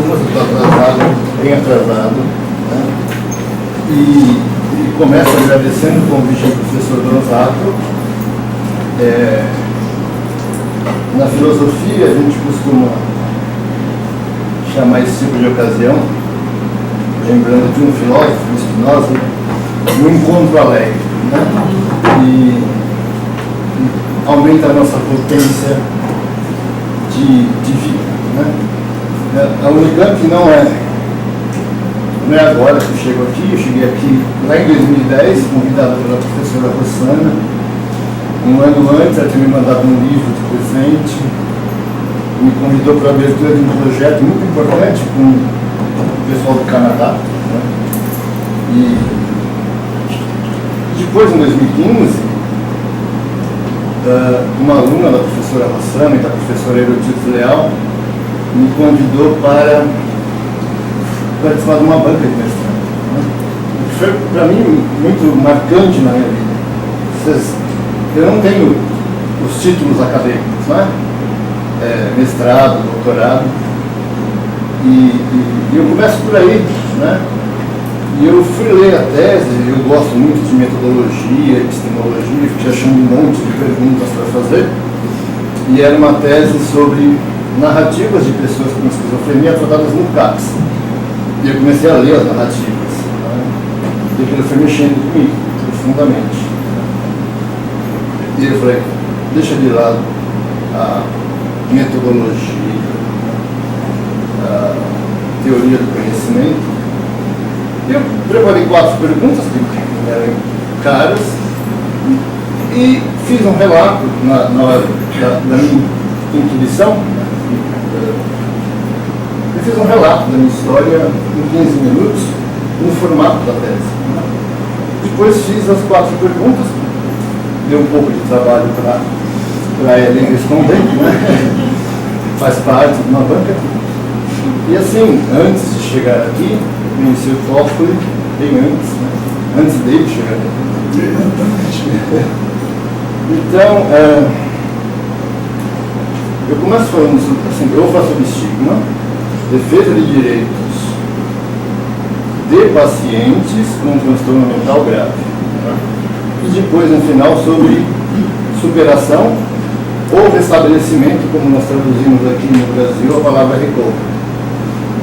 perguntas, estou atrasado, bem atrasado, né? E começo agradecendo o convite do professor Donzato. Na filosofia, a gente costuma chamar esse tipo de ocasião, lembrando de um filósofo, Spinoza, um encontro alegre, né? E aumenta a nossa potência de vida, né? A Unicamp não é agora que eu chego aqui. Eu cheguei aqui lá em 2010, convidado pela professora Rossana. Um ano antes, ela tinha me mandado um livro de presente, me convidou para a abertura de um projeto muito importante com o pessoal do Canadá, né? E depois, em 2015, uma aluna da professora Rossana e da professora Erudito Leal me convidou para participar de uma banca de mestrado, né? Foi, para mim, muito marcante na minha vida. Eu não tenho os títulos acadêmicos, né? Mestrado, doutorado, e eu começo por aí, né? E eu fui ler a tese. Eu gosto muito de metodologia, epistemologia, fiquei achando um monte de perguntas para fazer, e era uma tese sobre narrativas de pessoas com esquizofrenia tratadas no CAPS. E eu comecei a ler as narrativas, né? E aquilo foi mexendo comigo profundamente. E eu falei, deixa de lado a metodologia, a teoria do conhecimento. Eu preparei 4 perguntas que eram caras e fiz um relato na hora da minha intuição. Eu fiz um relato da minha história em 15 minutos, no formato da tese. Depois fiz as 4 perguntas, deu um pouco de trabalho para Ellen responder, né? Faz parte de uma banca. E assim, antes de chegar aqui, conheci o Toffoli bem antes, né? Antes dele chegar aqui. Então, eu começo falando assim, eu faço sobre estigma, defesa de direitos de pacientes com transtorno mental grave, né? E depois, no final, sobre superação ou restabelecimento, como nós traduzimos aqui no Brasil a palavra recovery,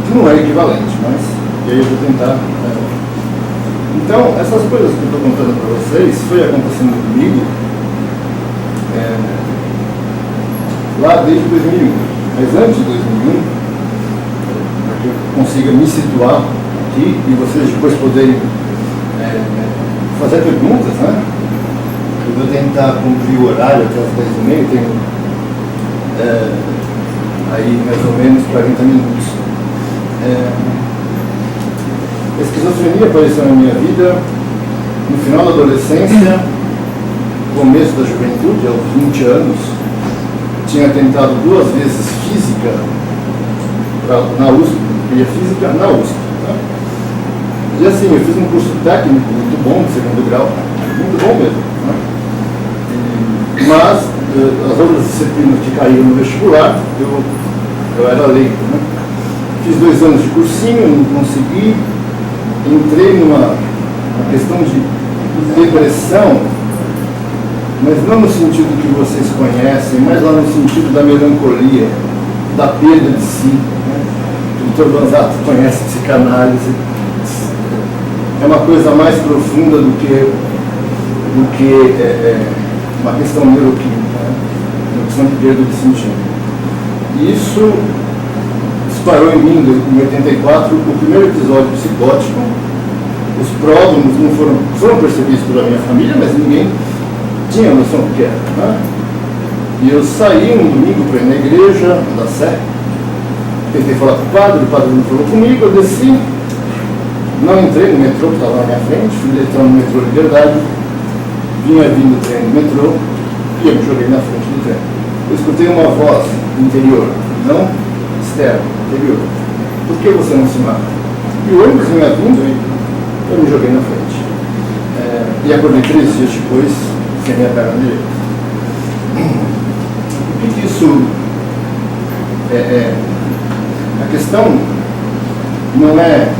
que não é equivalente, mas e aí eu vou tentar. Então, essas coisas que eu estou contando para vocês foi acontecendo comigo lá desde 2001. Mas antes de 2001, para que eu consiga me situar aqui e vocês depois poderem fazer perguntas, né? Eu vou tentar cumprir o horário até as 10h30, tenho aí mais ou menos 40 minutos. A esquizofrenia apareceu na minha vida no final da adolescência, começo da juventude, aos 20 anos. Tinha tentado 2 vezes física na USP, queria física na USP, né? E assim, eu fiz um curso técnico muito bom, de 2º grau, muito bom mesmo, né? Mas as outras disciplinas que caíram no vestibular, eu era leigo, né? Fiz 2 anos de cursinho, não consegui. Entrei numa questão de depressão, mas não no sentido que vocês conhecem, mas lá no sentido da melancolia, da perda de si, né? O Dr. Donzato conhece psicanálise. É uma coisa mais profunda do que uma questão neuroquímica, né? Uma questão de perda de sentido. E isso disparou em mim em 84 o primeiro episódio psicótico. Os pródromos não foram percebidos pela minha família, mas ninguém tinha noção do que era, né? E eu saí um domingo para ir na igreja da Sé, tentei falar com o padre não falou comigo, eu desci, não entrei no metrô que estava na minha frente, fui entrando no metrô Liberdade, vinha vindo o trem do metrô e eu me joguei na frente do trem. Eu escutei uma voz interior, não externa, interior. Por que você não se mata? E o ônibus vinha vindo e eu me joguei na frente. E acordei 3 dias depois, sem minha perna direita. O que isso a questão não é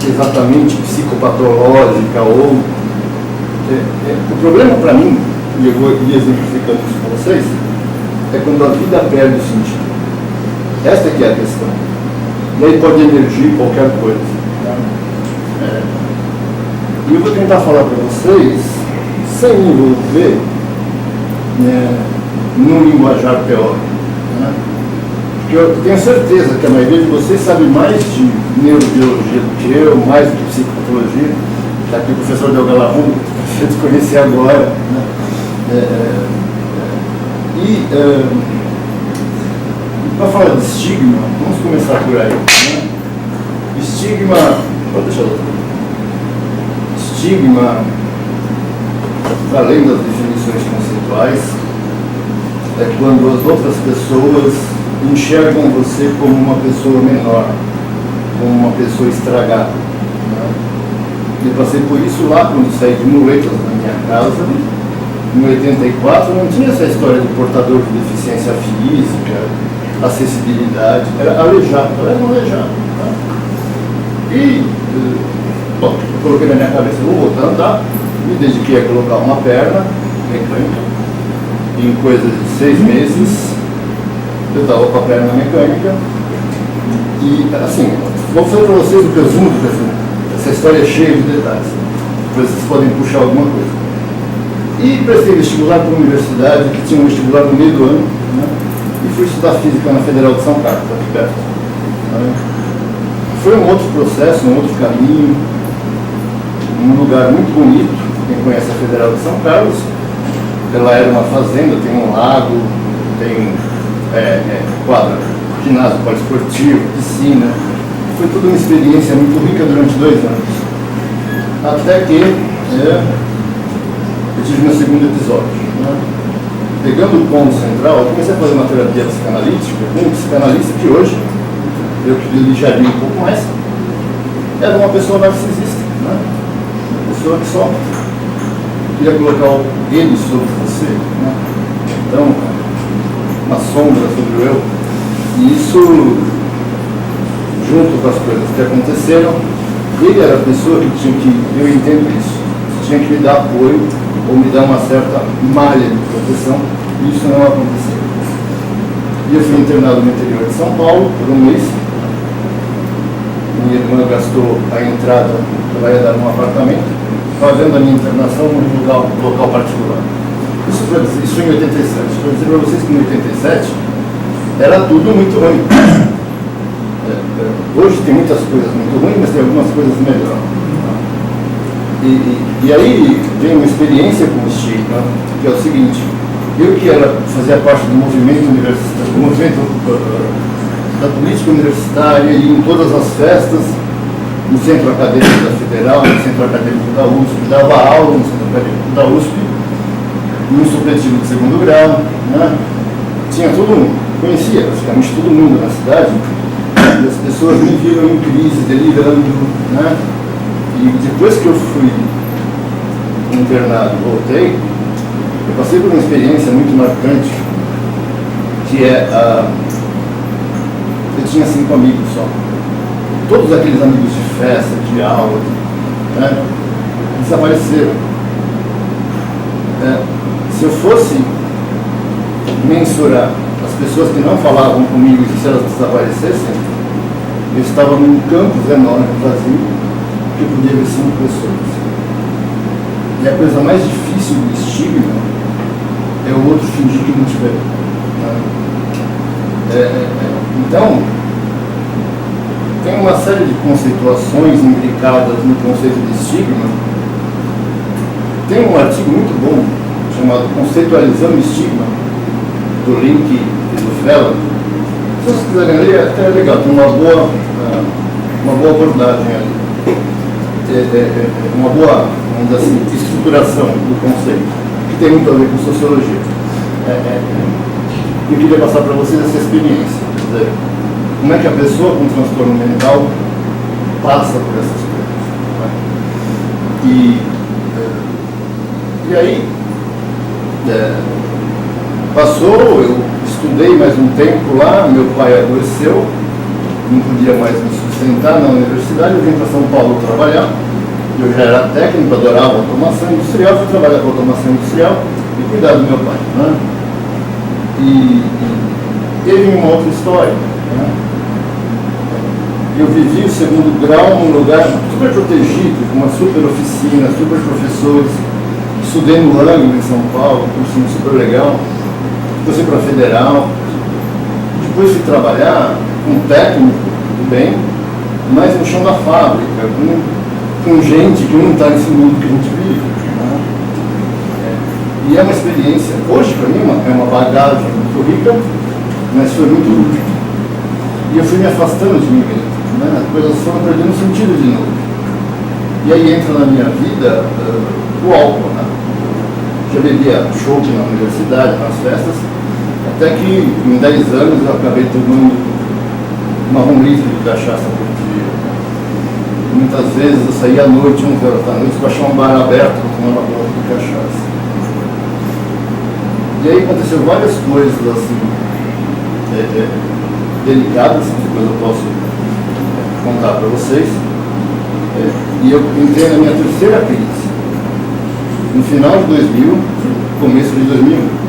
exatamente psicopatológica ou... o problema para mim, e eu vou ir exemplificando isso com vocês, é quando a vida perde o sentido. Esta que é a questão. E aí pode emergir qualquer coisa. E eu vou tentar falar para vocês, sem me envolver num linguajar teórico. Porque eu tenho certeza que a maioria de vocês sabe mais de neurobiologia do que eu, mais do que psicopatologia. Está aqui o professor Del Galarron, que eu desconheci agora. Para falar de estigma, vamos começar por aí. Estigma, pode deixar eu... Estigma, além das definições conceituais, é quando as outras pessoas enxergam você como uma pessoa menor, como uma pessoa estragada. Eu passei por isso lá quando saí de muletas da minha casa. Em 84 não tinha essa história de portador de deficiência física, acessibilidade, era aleijado, eu era um aleijado. E, bom, eu coloquei na minha cabeça, vou voltar a andar, me dediquei a colocar uma perna mecânica. Em coisa de 6 meses, eu estava com a perna mecânica. E, assim, vou fazer para vocês o resumo do resumo. Essa história é cheia de detalhes. Depois vocês podem puxar alguma coisa. E prestei vestibular para uma universidade que tinha um vestibular no meio do ano, e fui estudar física na Federal de São Carlos, aqui perto. Foi um outro processo, um outro caminho, um lugar muito bonito. Quem conhece a Federal de São Carlos, ela era uma fazenda, tem um lago, tem quadra, ginásio poliesportivo, piscina. Foi toda uma experiência muito rica durante 2 anos. Até que eu tive meu segundo episódio. Pegando o ponto central, eu comecei a fazer uma terapia psicanalítica com um psicanalista que hoje eu privilegiaria um pouco mais. Era uma pessoa narcisista, uma pessoa que só queria colocar ele sobre você. Então, uma sombra sobre o eu. E isso, junto com as coisas que aconteceram, ele era a pessoa que tinha que, eu entendo isso, tinha que me dar apoio ou me dar uma certa malha de proteção, e isso não aconteceu. E eu fui internado no interior de São Paulo por 1 mês. Minha irmã gastou a entrada, ela ia dar um apartamento, fazendo a minha internação num local particular. Isso em 87. Vou dizer para vocês que em 87 era tudo muito ruim. Hoje tem muitas coisas muito ruins, mas tem algumas coisas melhor. E aí vem uma experiência com o estigma, que é o seguinte: eu que fazia parte do movimento universitário, do movimento da política universitária, e em todas as festas, no Centro Acadêmico da Federal, no Centro Acadêmico da USP, dava aula no Centro Acadêmico da USP, no supletivo de 2º grau, tinha todo mundo, conhecia praticamente todo mundo na cidade, e as pessoas me viram em crise, delirando, E depois que eu fui internado, voltei, eu passei por uma experiência muito marcante, que eu tinha 5 amigos só. Todos aqueles amigos de festa, de aula, desapareceram. Se eu fosse mensurar as pessoas que não falavam comigo e se elas desaparecessem, eu estava num campus enorme, vazio, que eu podia ver 5 pessoas. E a coisa mais difícil do estigma é o outro fingir que não tiver. Então, tem uma série de conceituações imbricadas no conceito de estigma. Tem um artigo muito bom chamado Conceitualizando o Estigma, do Link e do Fela. Se vocês quiserem ler, até é legal, tem uma boa abordagem ali. Uma boa, vamos dizer assim, estruturação do conceito, que tem muito a ver com sociologia. Eu queria passar para vocês essa experiência, quer dizer, como é que a pessoa com transtorno mental passa por essas coisas. E aí, passou, eu estudei mais um tempo lá, meu pai adoeceu, não podia mais me sustentar na universidade, eu vim para São Paulo trabalhar. Eu já era técnico, adorava automação industrial, fui trabalhar com automação industrial e cuidar do meu pai. Né? E teve uma outra história. Né? Eu vivi o segundo grau num lugar super protegido, com uma super oficina, super professores. Estudei no Ângulo, em São Paulo, um cursinho super legal. Depois fui para a Federal. Depois fui trabalhar com técnico, tudo bem, mas no chão da fábrica, com gente que não está nesse mundo que a gente vive. Né? E é uma experiência, hoje para mim é uma bagagem muito rica, mas foi muito útil. E eu fui me afastando de mim mesmo. Né? As coisas foram perdendo sentido de novo. E aí entra na minha vida o álcool. Né? Já bebia chopp na universidade, nas festas, até que em 10 anos eu acabei tomando uma litre de cachaça por dia. Muitas vezes eu saía à noite, 11 horas da noite, para achar um bar aberto para tomar uma bola de cachaça. E aí aconteceu várias coisas assim, delicadas, depois eu posso contar para vocês. E eu entrei na minha terceira crise, no final de 2000, começo de 2001.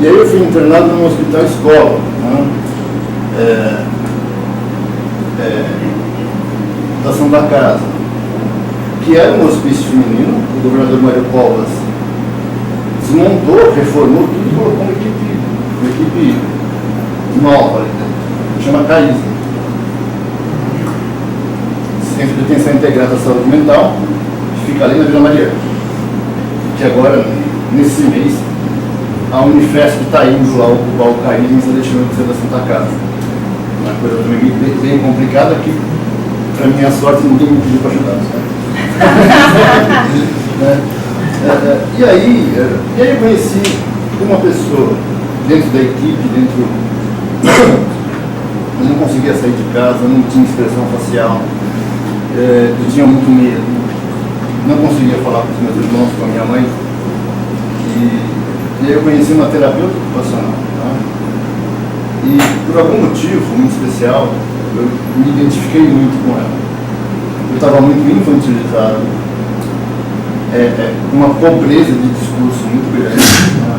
E aí eu fui internado num hospital escola, né? Da Santa Casa, que era um hospício feminino. O governador Mário Covas desmontou, reformou tudo e colocou uma equipe nova ali dentro, chama CAISA, Centro de Atenção Integrada à Saúde Mental, que fica ali na Vila Mariana, que agora, nesse mês, a Unifesp está indo lá ocupar o CAISA e está deixando de ser da Santa Casa. Uma coisa também bem complicada que, para minha sorte, ninguém me pediu para ajudar. E aí eu conheci uma pessoa dentro da equipe, eu não conseguia sair de casa, não tinha expressão facial, eu tinha muito medo, não conseguia falar com os meus irmãos, com a minha mãe. E aí eu conheci uma terapeuta ocupacional. Tá? E por algum motivo muito especial, eu me identifiquei muito com ela. Eu estava muito infantilizado, uma pobreza de discurso muito grande. Tá?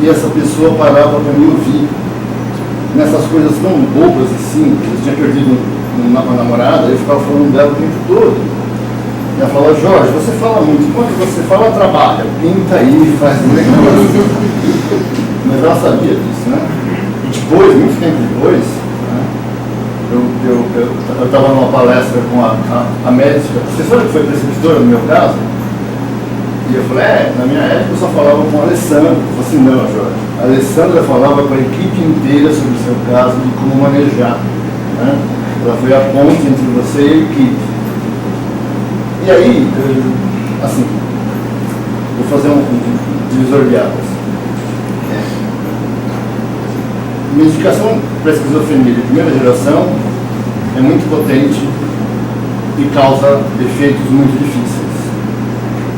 E essa pessoa parava para me ouvir nessas coisas tão bobas e simples. Eu tinha perdido uma namorada, eu ficava falando dela o tempo todo. Ela falou: Jorge, você fala muito, quando você fala, trabalha, pinta aí, faz um negócio. Mas ela sabia disso, né? E depois, muito tempo depois, né, eu estava numa palestra com a médica, a professora que foi preceptora no meu caso, e eu falei: na minha época eu só falava com a Alessandra. Eu falei assim: não, Jorge, a Alessandra falava com a equipe inteira sobre o seu caso, de como manejar. Né? Ela foi a ponte entre você e a equipe. E aí, assim, vou fazer um divisor de águas. Medicação para esquizofrenia de primeira geração é muito potente e causa efeitos muito difíceis.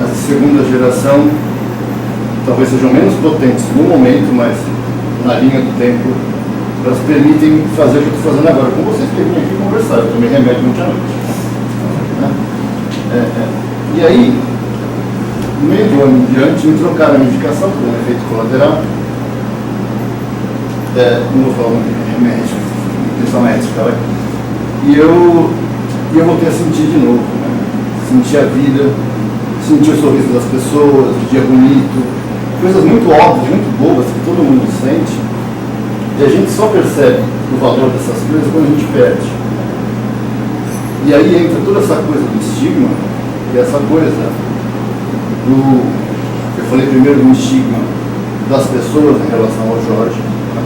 As de segunda geração talvez sejam menos potentes no momento, mas na linha do tempo elas permitem fazer o que eu estou fazendo agora com vocês, que eu vim aqui conversar. Eu tomei remédio ontem à noite. E aí, no meio do ano em diante, me trocaram a medicação por um efeito colateral. Não vou falar o nome, remédio, intenção médica, vai. E eu voltei a sentir de novo, né? Sentir a vida, sentir o sorriso das pessoas, o dia bonito, coisas muito óbvias, muito bobas que todo mundo sente. E a gente só percebe o valor dessas coisas quando a gente perde. E aí entra toda essa coisa do estigma, e essa coisa do... Eu falei primeiro do estigma das pessoas em relação ao Jorge, né?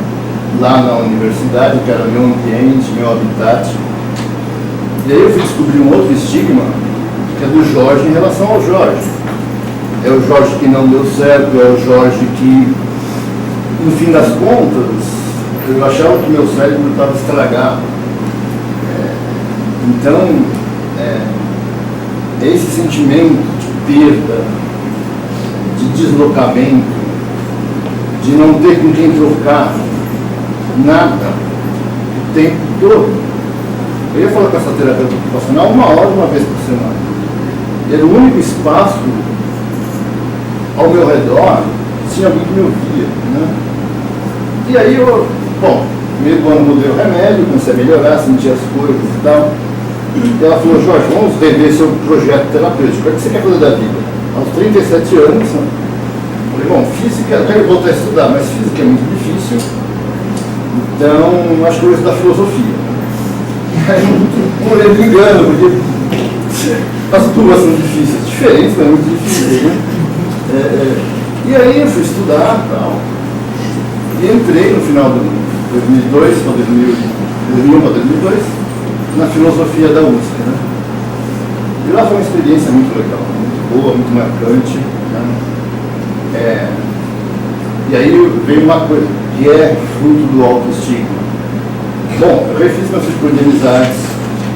Lá na universidade, que era meu ambiente, meu habitat. E aí eu fui descobrir um outro estigma, que é do Jorge em relação ao Jorge. É o Jorge que não deu certo, é o Jorge que, no fim das contas, eu achava que meu cérebro estava estragado. Então, esse sentimento de perda, de deslocamento, de não ter com quem trocar nada, tempo todo. Eu ia falar com essa terapeuta ocupacional 1 hora, uma vez por semana. E era o único espaço ao meu redor que tinha alguém que me ouvia, né? E aí eu, bom, meio do ano mudei o remédio, comecei a melhorar, sentir as coisas e tal. E ela falou, Jorge, vamos rever seu projeto terapêutico. O que você quer fazer da vida? Aos 37 anos, né? Falei, bom, física, eu quero voltar a estudar, mas física é muito difícil, então acho que eu vou estudar filosofia. Aí, me engano, porque as duas são difíceis, diferentes, mas muito difíceis, né? E aí eu fui estudar e tal, e entrei no final de 2002 para 2001 para 2002 na filosofia da USP, né? E lá foi uma experiência muito legal, muito boa, muito marcante, né? E aí veio uma coisa que é fruto do autoestigma. Bom, eu refiz meu circuito de amizades,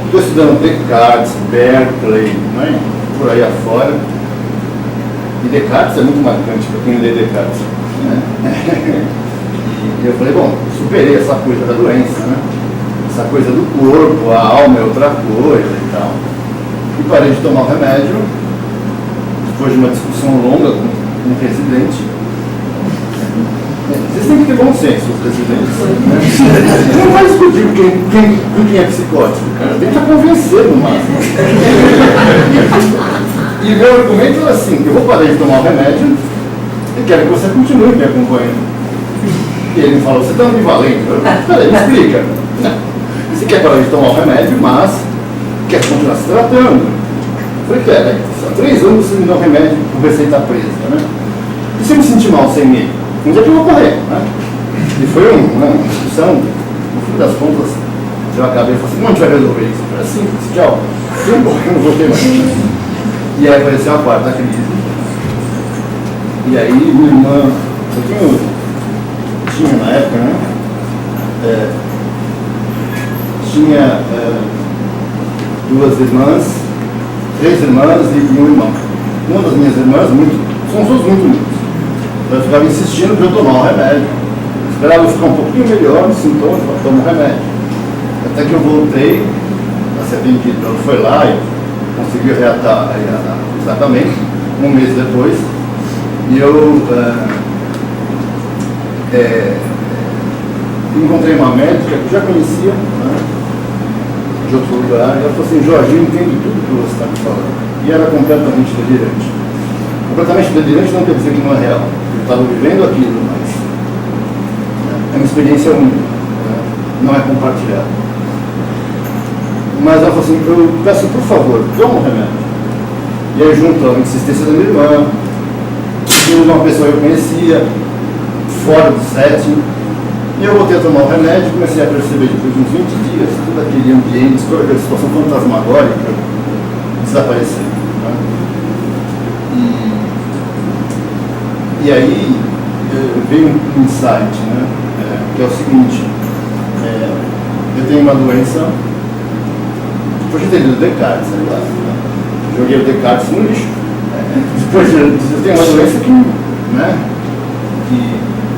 estou estudando Descartes, Berkeley, né? Por aí afora. E Descartes é muito marcante para quem lê Descartes, né? E eu falei, bom, superei essa coisa da doença, né? Essa coisa do corpo, a alma é outra coisa e tal. E parei de tomar o remédio, depois de uma discussão longa com um residente. Vocês têm que ter bom senso, os residentes. Né? Você não vai discutir com quem é psicótico, cara. Tenta convencer no máximo. E meu argumento era assim, eu vou parar de tomar o remédio e quero que você continue me acompanhando. E ele me falou, você está ambivalente. Peraí, me explica. Você quer parar de tomar o remédio, mas quer continuar se tratando. Eu falei, peraí, há 3 anos você me dá um remédio com receita presa, né? E se eu me sentir mal sem ele? Um dia que eu vou correr, né? E foi uma discussão, no fim das contas, eu acabei falando assim, não, a gente vai resolver isso. Foi simples, tchau. Fui embora, eu não voltei mais. E aí apareceu a quarta crise. E aí minha irmã, eu tinha na época, né? Tinha 2 irmãs, 3 irmãs e um irmão. Uma das minhas irmãs, são todos muito unidos. Eu ficava insistindo para eu tomar o remédio. Eu esperava eu ficar um pouquinho melhor nos sintomas para tomar o remédio. Até que eu voltei a ser atendido. Ela foi lá e conseguiu reatar o tratamento, 1 mês depois. E eu encontrei uma médica que eu já conhecia, né, de outro lugar. E ela falou assim, Jorge, eu entendo tudo que você está me falando. E era completamente delirante. Completamente delirante não quer dizer que não é real. Eu estava vivendo aquilo, mas é uma experiência única, né? Não é compartilhada. Mas ela falou assim, eu peço por favor, toma o remédio. E aí junto a insistência da minha irmã, de uma pessoa que eu conhecia, fora do setting, e eu voltei a tomar o remédio e comecei a perceber depois de uns 20 dias, todo aquele ambiente, toda aquela situação fantasmagórica desaparecendo. Né? E aí veio um insight, né? Que é o seguinte, eu tenho uma doença, depois de ter lido Descartes, né? Joguei o Descartes no lixo. Depois eu tenho uma doença que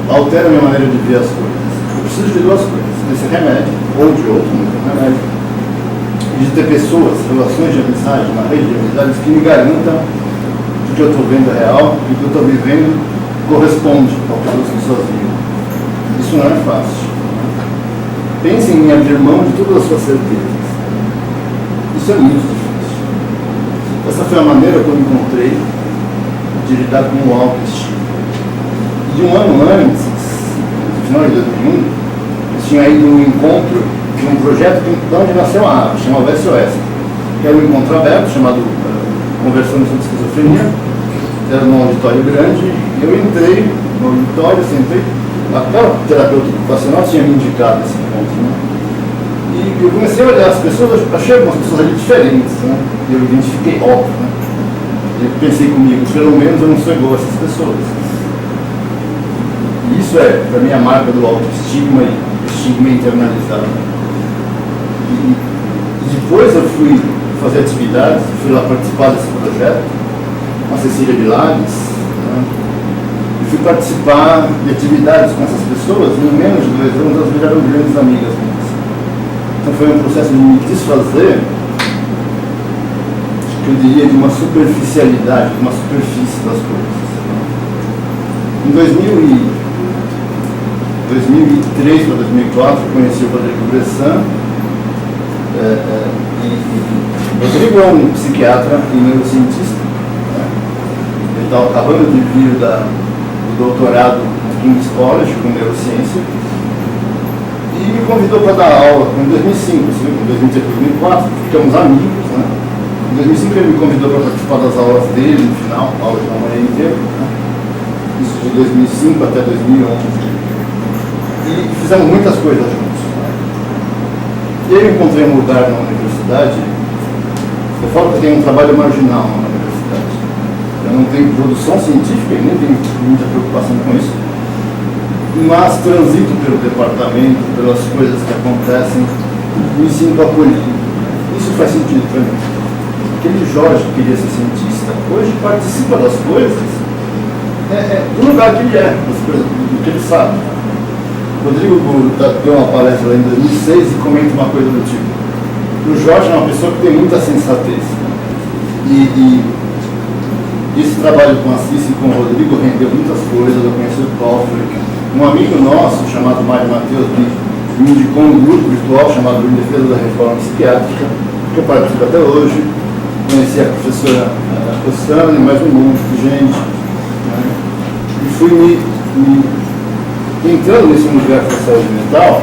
altera a minha maneira de ver as coisas. Eu preciso de 2 coisas, desse remédio, ou de outro, remédio, e de ter pessoas, relações de amizade, uma rede de amizades que me garantam que o que eu estou vendo é real e o que eu estou vivendo corresponde ao que as pessoas vivem. Isso não é fácil. Pense em abrir mão de todas as suas certezas. Isso é muito difícil. Essa foi a maneira que eu encontrei de lidar com o autoestima. E de 1 ano antes, no final de 2001, eu tinha ido num encontro de um projeto de onde nasceu a arte, chamava SOS. Que era um encontro aberto, chamado Conversando sobre Esquizofrenia. Era num auditório grande, e eu entrei no auditório, sentei. Aquela terapeuta ocupacional tinha me indicado esse encontro, né? E eu comecei a olhar as pessoas, eu achei algumas pessoas ali diferentes, né? E eu identifiquei, óbvio, né? E eu pensei comigo, pelo menos eu não sou igual a essas pessoas. E isso é, para mim, a marca do autoestigma e estigma internalizado. E depois eu fui fazer atividades, fui lá participar desse projeto, com a Cecília Vilares, né? E fui participar de atividades com essas pessoas, e em menos de 2 anos elas viraram grandes amigas minhas. Então foi um processo de me desfazer, que eu diria, de uma superficialidade, de uma superfície das coisas. Em 2003 para 2004, eu conheci o Rodrigo Bressan. Rodrigo é um psiquiatra e neurocientista. Ele estava acabando de vir do doutorado no King's College com neurociência e me convidou para dar aula em 2005, em 2003 2004, ficamos amigos, né? Em 2005 ele me convidou para participar das aulas dele no final, aulas da manhã inteira, né? Isso de 2005 até 2011. E fizemos muitas coisas juntos. Né? E eu encontrei um lugar na universidade. Eu falo que eu tenho um trabalho marginal na universidade. Eu não tenho produção científica e nem tenho muita preocupação com isso. Mas transito pelo departamento, pelas coisas que acontecem, me sinto acolhido. Isso faz sentido para mim. Aquele Jorge que queria ser cientista, hoje participa das coisas do lugar que ele é, das coisas, do que ele sabe. O Rodrigo deu uma palestra lá em 2006 e comenta uma coisa do tipo: o Jorge é uma pessoa que tem muita sensatez. E esse trabalho com a Assis e com o Rodrigo rendeu muitas coisas. Eu conheci o Toffoli, um amigo nosso chamado Mário Matheus me indicou um grupo virtual chamado Em Defesa da Reforma Psiquiátrica, que eu participo até hoje. Conheci a professora Costana e mais um monte de gente, né? E fui entrando nesse universo da saúde mental.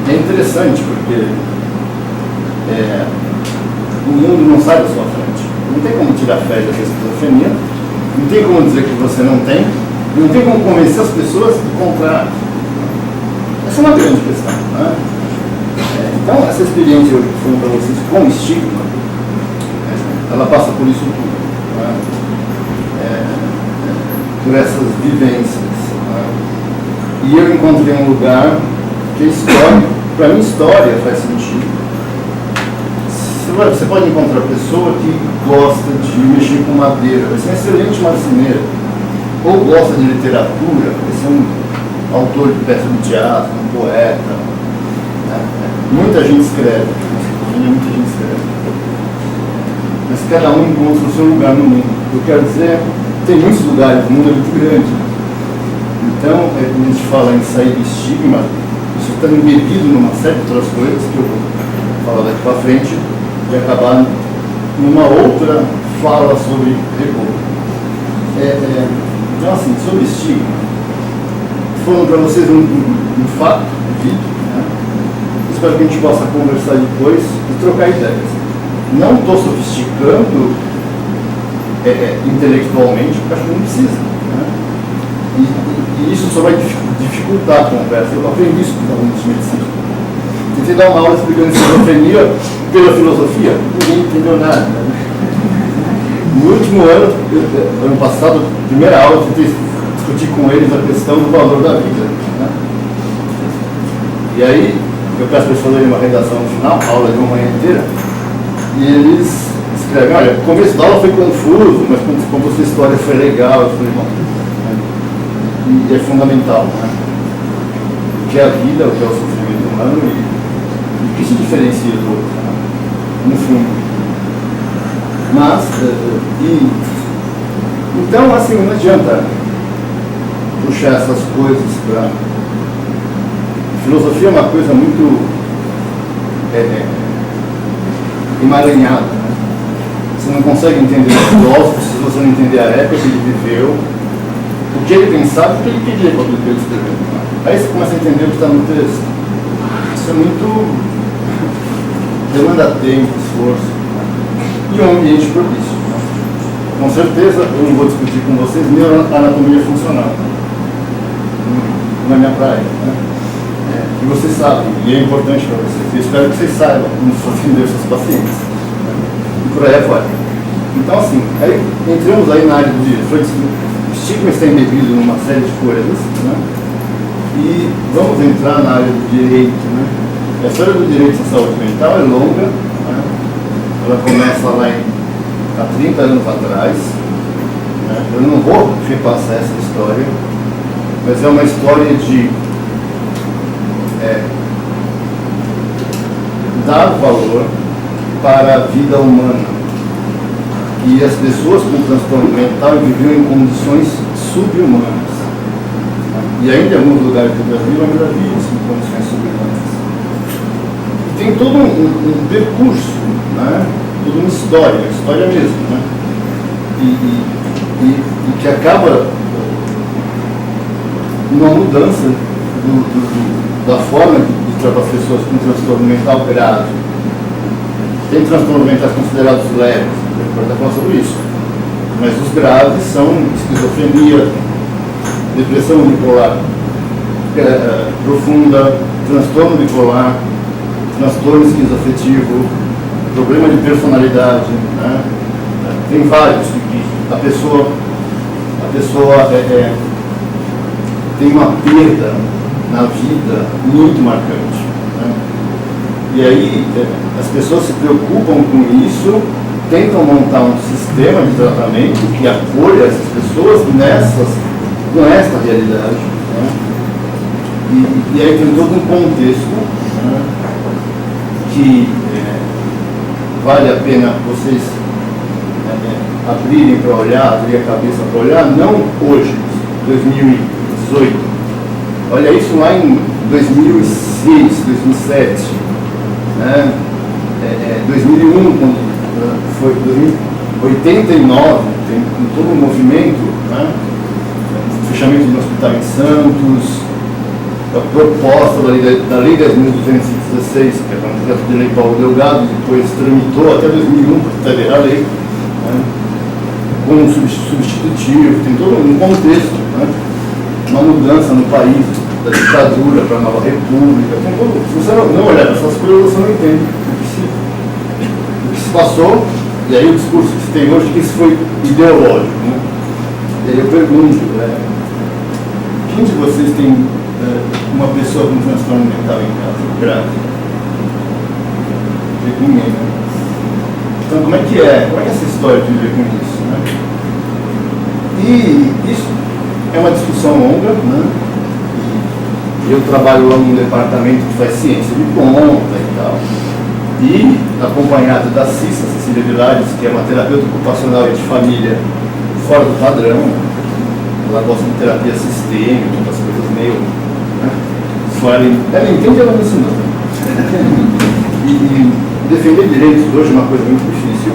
É interessante porque o mundo não sai da sua frente. Não tem como tirar fé da esquizofrenia, não tem como dizer que você não tem, não tem como convencer as pessoas do contrário. Essa é uma grande questão, né? Então, essa experiência hoje que foi para vocês com estigma, ela passa por isso tudo, né? Por essas vivências, né? E eu encontrei um lugar que a história, para mim, história faz sentido. Você pode encontrar pessoa que gosta de mexer com madeira, vai ser um excelente marceneiro, ou gosta de literatura, vai ser um autor de peça de teatro, um poeta. Muita gente escreve, muita gente escreve. Mas cada um encontra o seu lugar no mundo. Eu quero dizer, tem muitos lugares, o mundo é muito grande. Então, quando a gente fala em sair do estigma, isso está embebido numa série de outras coisas que eu vou falar daqui para frente, e acabar numa outra fala sobre recuo. Então, assim, sobre estigma, falando para vocês um fato, um vídeo, né? Espero que a gente possa conversar depois e trocar ideias. Não estou sofisticando intelectualmente, porque acho que não precisa, né? E isso só vai dificultar a conversa. Eu aprendi isso com os alunos de medicina. Tentei dar uma aula explicando esquizofrenia pela filosofia, ninguém entendeu nada, né? No último ano passado, primeira aula, eu tentei discutir com eles a questão do valor da vida, né? E aí, eu peço para eles fazerem uma redação no final, aula de uma manhã inteira, e eles escrevem: olha, o começo da aula foi confuso, mas quando a sua história foi legal. Eu falei: bom, e é fundamental, né? O que é a vida, o que é o sofrimento humano e o que se diferencia do outro, né? No fundo. Mas, então, assim, não adianta puxar essas coisas para... Filosofia é uma coisa muito emaranhada, né? Você não consegue entender o filósofo se você não entender a época que ele viveu, o que ele pensava e o que ele queria com aquilo que ele escreveu. Aí você começa a entender o que está no texto. Isso é muito... demanda tempo, esforço, né? E um ambiente propício, né? Com certeza, eu não vou discutir com vocês neuroanatomia funcional, não é minha praia, né? E vocês sabem, e é importante para vocês. Eu espero que vocês saibam como atender os seus pacientes, né? E por aí vai. Então, assim, aí entramos aí na área do direito. O estigma está embebido numa série de coisas, né? E vamos entrar na área do direito, né? A história do direito à saúde mental é longa, né? Ela começa lá há 30 anos atrás, né? Eu não vou repassar essa história, mas é uma história de dar valor para a vida humana. E as pessoas com transtorno mental viviam em condições subhumanas. E ainda em alguns lugares do Brasil ainda vivem em condições subhumanas. E tem todo um percurso, né? Toda uma história mesmo, né? E que acaba numa mudança da forma de tratar as pessoas com transtorno mental grave. Tem transtornos mentais considerados leves, a gente pode falar sobre isso, mas os graves são esquizofrenia, depressão bipolar profunda, transtorno bipolar, transtorno esquizoafetivo, problema de personalidade, né? Tem vários. A pessoa tem uma perda na vida muito marcante, né? E aí as pessoas se preocupam com isso, tentam montar um sistema de tratamento que acolha essas pessoas com esta realidade, né? E aí tem todo um contexto, né, que vale a pena vocês abrirem para olhar, abrir a cabeça para olhar, não hoje, 2018. Olha isso lá em 2006, 2007, né? 2001, quando foi 89, tem todo um movimento, né? Fechamento do hospital em Santos, a proposta da Lei 10.216, que é um projeto de lei Paulo Delgado, depois tramitou até 2001 para virar lei, né? Com um substitutivo, tem todo um contexto, né? Uma mudança no país, da ditadura para a nova república, tem todo, se você não olhar essas coisas, você não entende o que se passou, e aí o discurso que se tem hoje, que isso foi ideológico, né? E aí eu pergunto, quem de vocês tem uma pessoa com transtorno mental em casa, grave? Ninguém, né? Então como é que é essa história de viver com isso, né? E isso é uma discussão longa, né? E eu trabalho lá num departamento que faz ciência de ponta e tal, e acompanhado da Cissa, Cecília Vilares, que é uma terapeuta ocupacional e de família fora do padrão. Ela gosta de terapia sistêmica, umas coisas meio, né? Ela entende, ela me ensinou. E defender direitos hoje é uma coisa muito difícil.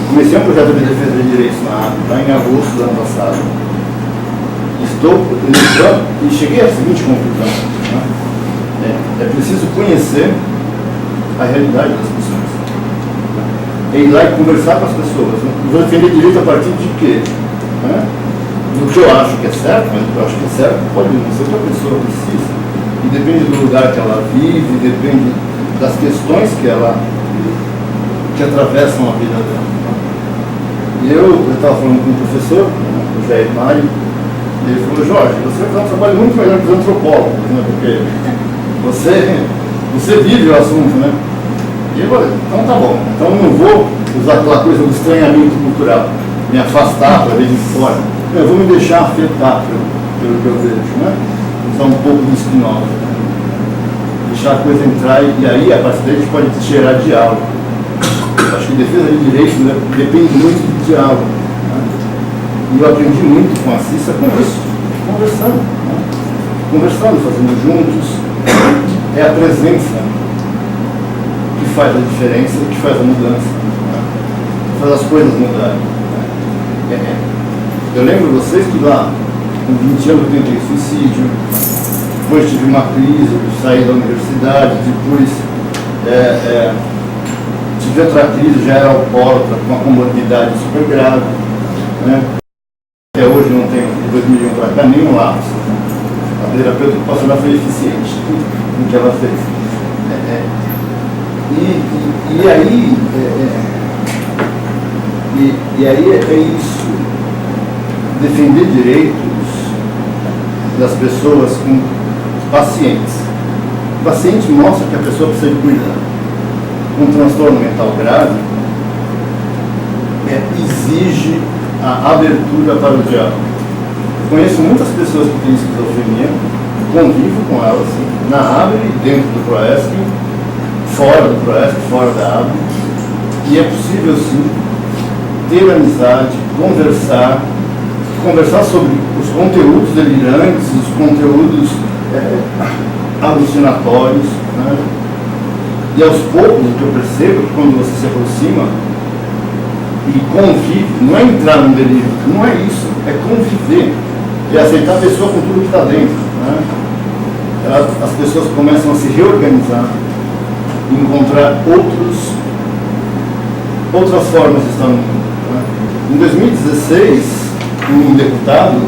Comecei um projeto de defesa de direitos na APA, lá em agosto do ano passado. E cheguei à seguinte conclusão, né? É preciso conhecer a realidade das pessoas. É ir lá e conversar com as pessoas. Né? Vou defender direito a partir de quê? Né? Do que eu acho que é certo, mas do que eu acho que é certo pode não ser o que a pessoa precisa. E depende do lugar que ela vive, depende das questões que atravessam a vida dela. E eu estava falando com um professor, o Jair Mário, e ele falou: Jorge, você faz um trabalho muito melhor que os antropólogos, né? Porque você vive o assunto, né? E eu falei: então tá bom, então eu não vou usar aquela coisa do estranhamento cultural, me afastar para ver de fora. Eu vou me deixar afetar pelo que eu vejo, né? Usar um pouco do Spinoza, né? Deixar a coisa entrar e aí a partir daí a gente pode gerar diálogo. Acho que defesa de direitos, né, depende muito de diálogo, né? E eu aprendi muito com a Cissa com isso, conversando, né? Conversando, fazendo juntos. É a presença que faz a diferença, que faz a mudança, né? Faz as coisas mudarem, né? Eu lembro vocês que lá, com 20 anos, eu tentei suicídio, depois tive uma crise, saí da universidade, depois tive outra crise, já era alcoólatra, com uma comorbidade super grave, né? Até hoje não tenho, de 2001 para cá, nenhum lapso. A terapeuta ocupacional foi eficiente no que ela fez. E aí é isso. Defender direitos das pessoas com pacientes. O paciente mostra que a pessoa precisa de cuidado. Um transtorno mental grave exige a abertura para o diálogo. Conheço muitas pessoas que têm esquizofrenia, convivo com elas, na ABRE, dentro do PROESC, fora do projeto, fora da aba, e é possível sim ter amizade, conversar sobre os conteúdos delirantes, os conteúdos alucinatórios, né? E aos poucos o que eu percebo é que quando você se aproxima e convive, não é entrar num delírio, não é isso, é conviver e aceitar a pessoa com tudo que está dentro, né? As pessoas começam a se reorganizar e encontrar outras formas de estar no mundo, né? Em 2016, um deputado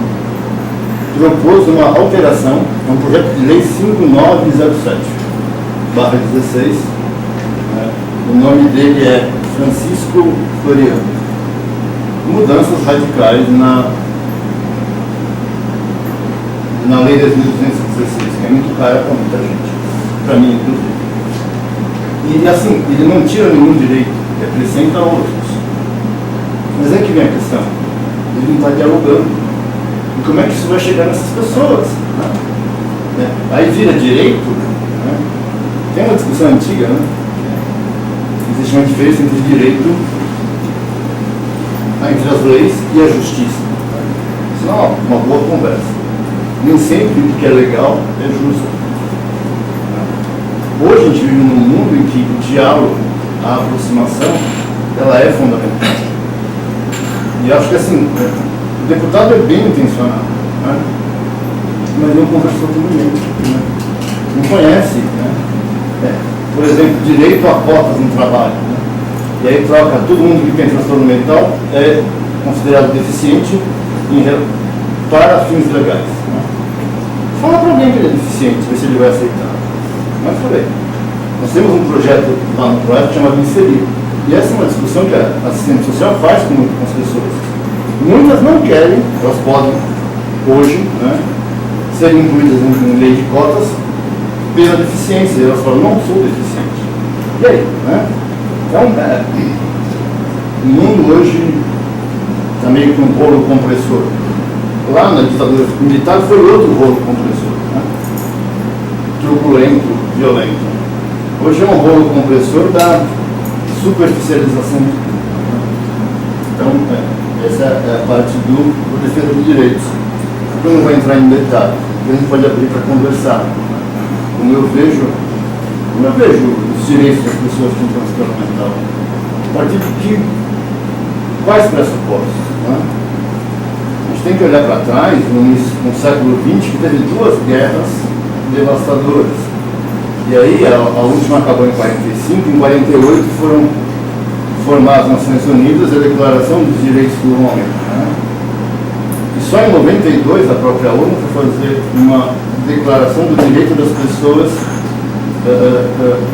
propôs uma alteração, um projeto de lei 5907/16, né? O nome dele é Francisco Floriano. Mudanças radicais na lei 10.216, que é muito cara para muita gente, para mim inclusive. E assim, ele não tira nenhum direito, acrescenta outros. Mas é que vem a questão, ele não está dialogando. E como é que isso vai chegar nessas pessoas? Né? Aí vira direito, né? Tem uma discussão antiga, né? Existe uma diferença entre direito, entre as leis e a justiça. Isso é uma boa conversa. Nem sempre o que é legal é justo. Hoje a gente vive num mundo em que o diálogo, a aproximação, ela é fundamental. E acho que assim, o deputado é bem intencionado, né? Mas não conversou com ninguém, né? Não conhece, né? Por exemplo, direito a cotas no trabalho, né? E aí troca todo mundo que tem transtorno mental é considerado deficiente para fins legais, né? Fala para alguém que ele é deficiente, ver se ele vai aceitar. Mas falei, nós temos um projeto lá no projeto chamado Inserir. E essa é uma discussão que a assistente social faz com as pessoas. Muitas não querem, elas podem, hoje, né, serem incluídas em lei de cotas pela deficiência. E elas falam, não sou deficiente. E aí? Né? Então, o mundo hoje está meio que um rolo compressor. Lá na ditadura militar foi outro rolo compressor, né? Turbulento, violento. Hoje é um rolo compressor da superficialização de tudo. Então, essa é a parte do defesa de direitos. Eu não vou entrar em detalhe, a gente pode abrir para conversar. Como eu vejo os direitos das pessoas com transtorno mental, a partir de quais pressupostos, né? A gente tem que olhar para trás, no século XX, que teve 2 guerras devastadoras. E aí, a última acabou em 45, em 48 foram formadas as Nações Unidas a Declaração dos Direitos do Homem, né? E só em 92 a própria ONU foi fazer uma declaração do direito das pessoas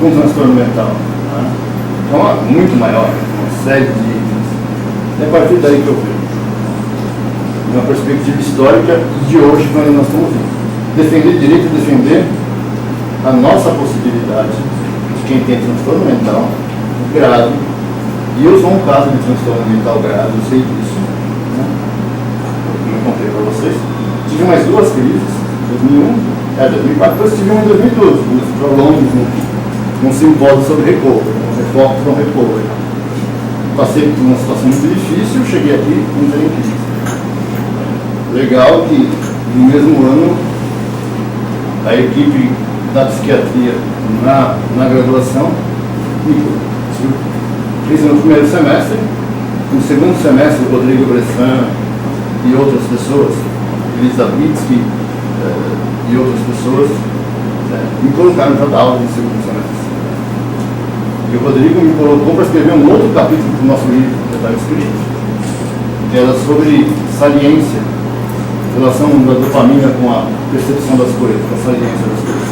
com transtorno mental, né? Então, muito maior, uma série de itens. É a partir daí que eu vejo uma perspectiva histórica de hoje, quando nós estamos vivendo. Defender direito e defender a nossa possibilidade de quem tem transtorno mental grave, e eu sou um caso de transtorno mental grave, eu sei disso, né? Eu contei para vocês. Tive mais 2 crises, 2004, depois tive uma em 2012, quando eu fui para Londres, num simpósio sobre recovery, from recovery. Passei por uma situação muito difícil, cheguei aqui e entrei em crise. Legal que no mesmo ano a equipe da psiquiatria na graduação fiz no primeiro semestre, no segundo semestre o Rodrigo Bressan e outras pessoas, Elisa Britsky e outras pessoas me colocaram para dar aula no segundo semestre. E o Rodrigo me colocou para escrever um outro capítulo do nosso livro que já estava escrito, que era sobre saliência, relação da dopamina com a percepção das coisas, com a saliência das coisas.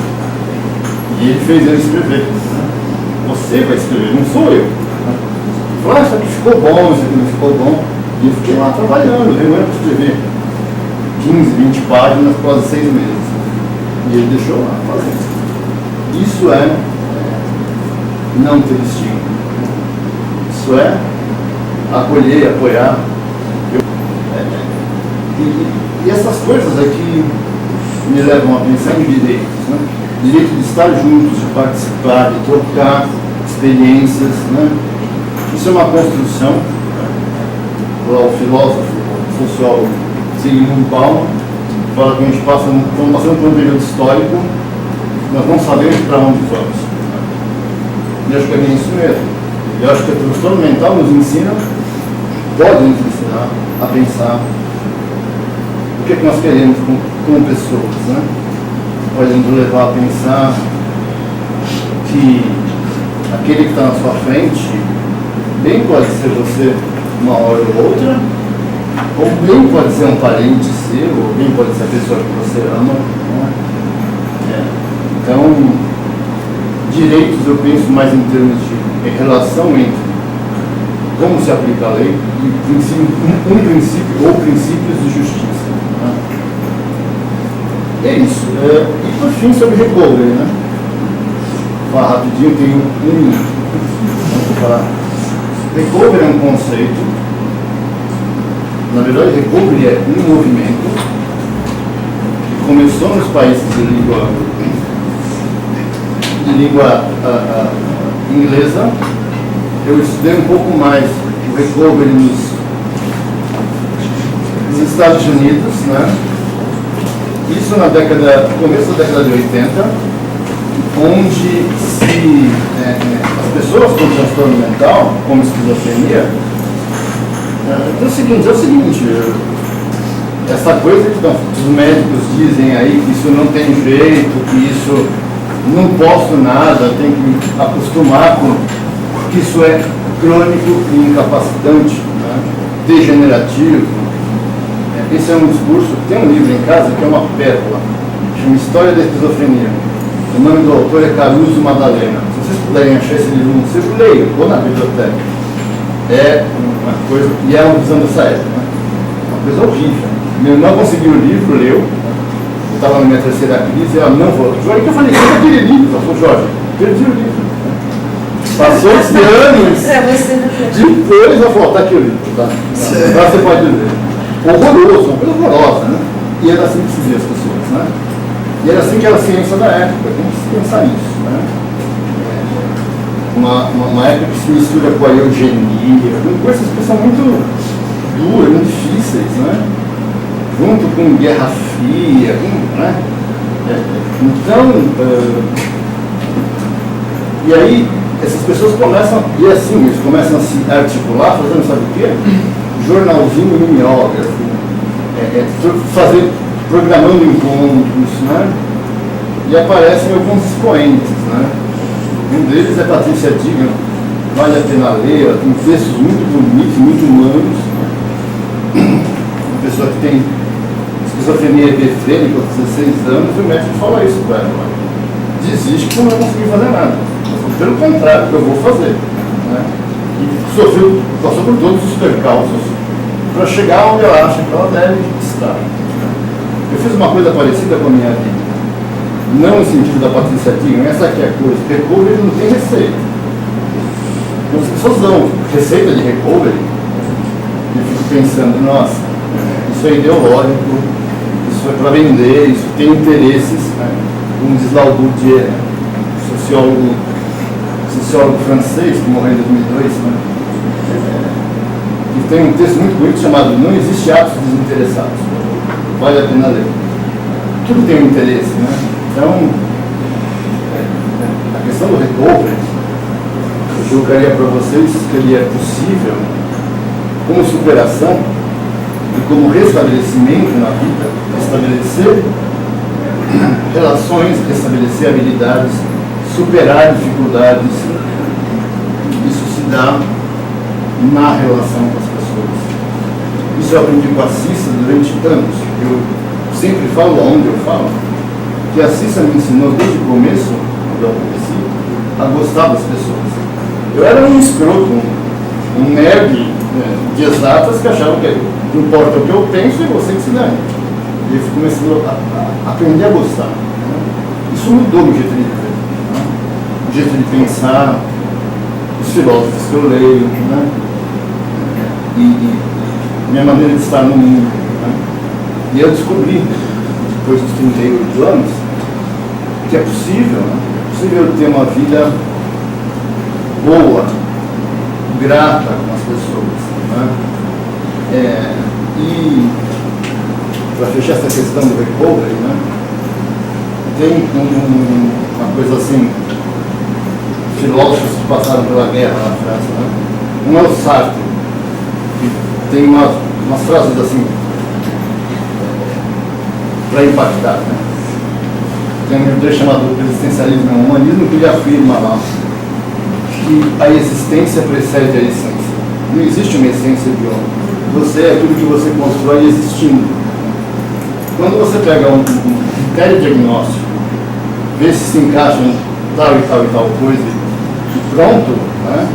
E ele fez eu escrever. Você vai escrever, não sou eu. Ele falou, isso aqui ficou bom, isso aqui não ficou bom. E eu fiquei lá trabalhando, reunindo para escrever 15, 20 páginas, quase 6 meses. E ele deixou lá fazendo. Isso é não ter estímulo. Isso é acolher, apoiar. E essas coisas aqui me levam a pensar em direitos, né? direito de estar juntos, de participar, de trocar experiências, né? Isso é uma construção. O filósofo, o sociólogo Zygmunt Bauman fala que a gente estamos passando por um período histórico, nós não sabemos para onde vamos. E eu acho que é bem isso mesmo. Eu acho que a transtorno mental nos ensina, pode nos ensinar a pensar o que é que nós queremos como pessoas, né? Pode nos levar a pensar que aquele que está na sua frente bem pode ser você uma hora ou outra, ou bem pode ser um parente seu, ou bem pode ser a pessoa que você ama, né? Então, direitos eu penso mais em termos de relação entre como se aplica a lei e um princípio ou princípios de justiça, né? É isso. E por fim, sobre recovery, né? Vou falar rapidinho, tem um minuto. Vamos falar. Recovery é um conceito. Na verdade, recovery é um movimento que começou nos países de língua inglesa. Eu estudei um pouco mais o recovery nos Estados Unidos, né? Isso na começo da década de 80, onde as pessoas com transtorno mental, como esquizofrenia, é o seguinte, essa coisa que os médicos dizem aí, que isso não tem jeito, que isso não posso nada, tem que me acostumar com que isso é crônico e incapacitante, né? Degenerativo. Esse é um discurso, tem um livro em casa que é uma pérola, chama História da Esquizofrenia. O nome do autor é Caruso Madalena. Se vocês puderem achar esse livro no seu, leiam, ou na biblioteca. É uma coisa, e é uma visão dessa época, né? Uma coisa horrível. Meu irmão conseguiu o livro, leu, eu estava na minha terceira crise, ela não falou, Jorge, que eu falei, cadê aquele livro? Ela falou, Jorge, perdi o livro. Passou-se anos, depois ela falou, tá aqui o livro, tá? Agora você pode ler. Horroroso, uma coisa horrorosa, né? E era assim que se via as pessoas, né? E era assim que era a ciência da época, tem que se pensar nisso, né? Uma época que se mistura com a eugenia, com coisas que são muito duras, muito difíceis, né? Junto com Guerra Fria, né? Então, e aí essas pessoas começam, e assim, eles começam a se articular, fazendo sabe o quê? Jornalzinho mimeógrafo, programando encontros, né? E aparecem alguns expoentes, né? Um deles é Patrícia Digan, vale a pena ler, ela tem textos muito bonitos, muito humanos, né? Uma pessoa que tem esquizofrenia epifrênica aos 16 anos, e o médico fala isso para ela: desiste que você não vai conseguir fazer nada. Pelo contrário, eu vou fazer, né? E passou por todos os percalços para chegar onde ela acha que ela deve estar. Eu fiz uma coisa parecida com a minha vida, não no sentido da Patrícia Digan, essa aqui é a coisa, recovery não tem receita. Então, as pessoas dão receita de recovery, e eu fico pensando, nossa, isso é ideológico, isso é para vender, isso tem interesses, né? Como diz lá o Bourdieu, sociólogo francês, que morreu em 2002, né? E tem um texto muito bonito chamado Não Existe Atos Desinteressados. Vale a pena ler. Tudo tem um interesse, né? Então, a questão do recovery, eu jogaria para vocês que ele é possível como superação e como restabelecimento na vida, estabelecer relações, restabelecer habilidades, superar dificuldades. Isso se dá na relação com as pessoas. Isso eu aprendi com a Cissa durante anos. Eu sempre falo, onde eu falo, que a Cissa me ensinou desde o começo, quando eu conheci, a gostar das pessoas. Eu era um escroto, um nerd de exatas que achava que não importa o que eu penso, é você que se dane. E eu comecei a aprender a gostar. Isso mudou o jeito de viver, né? O jeito de pensar, os filósofos que eu leio, né? E minha maneira de estar no mundo, né? E eu descobri, depois dos 38 anos, que é possível, né? É possível ter uma vida boa, grata com as pessoas, né? E para fechar essa questão do recovery, né? Tem uma coisa assim, filósofos que passaram pela guerra na França, né? Um é o Sartre, que tem umas frases assim para impactar, né? Tem um livro chamado Existencialismo e Humanismo, que ele afirma lá que a existência precede a essência. Não existe uma essência de homem. Você é aquilo que você constrói existindo. Quando você pega um critério diagnóstico, vê se encaixa em tal e tal e tal coisa, e pronto, né?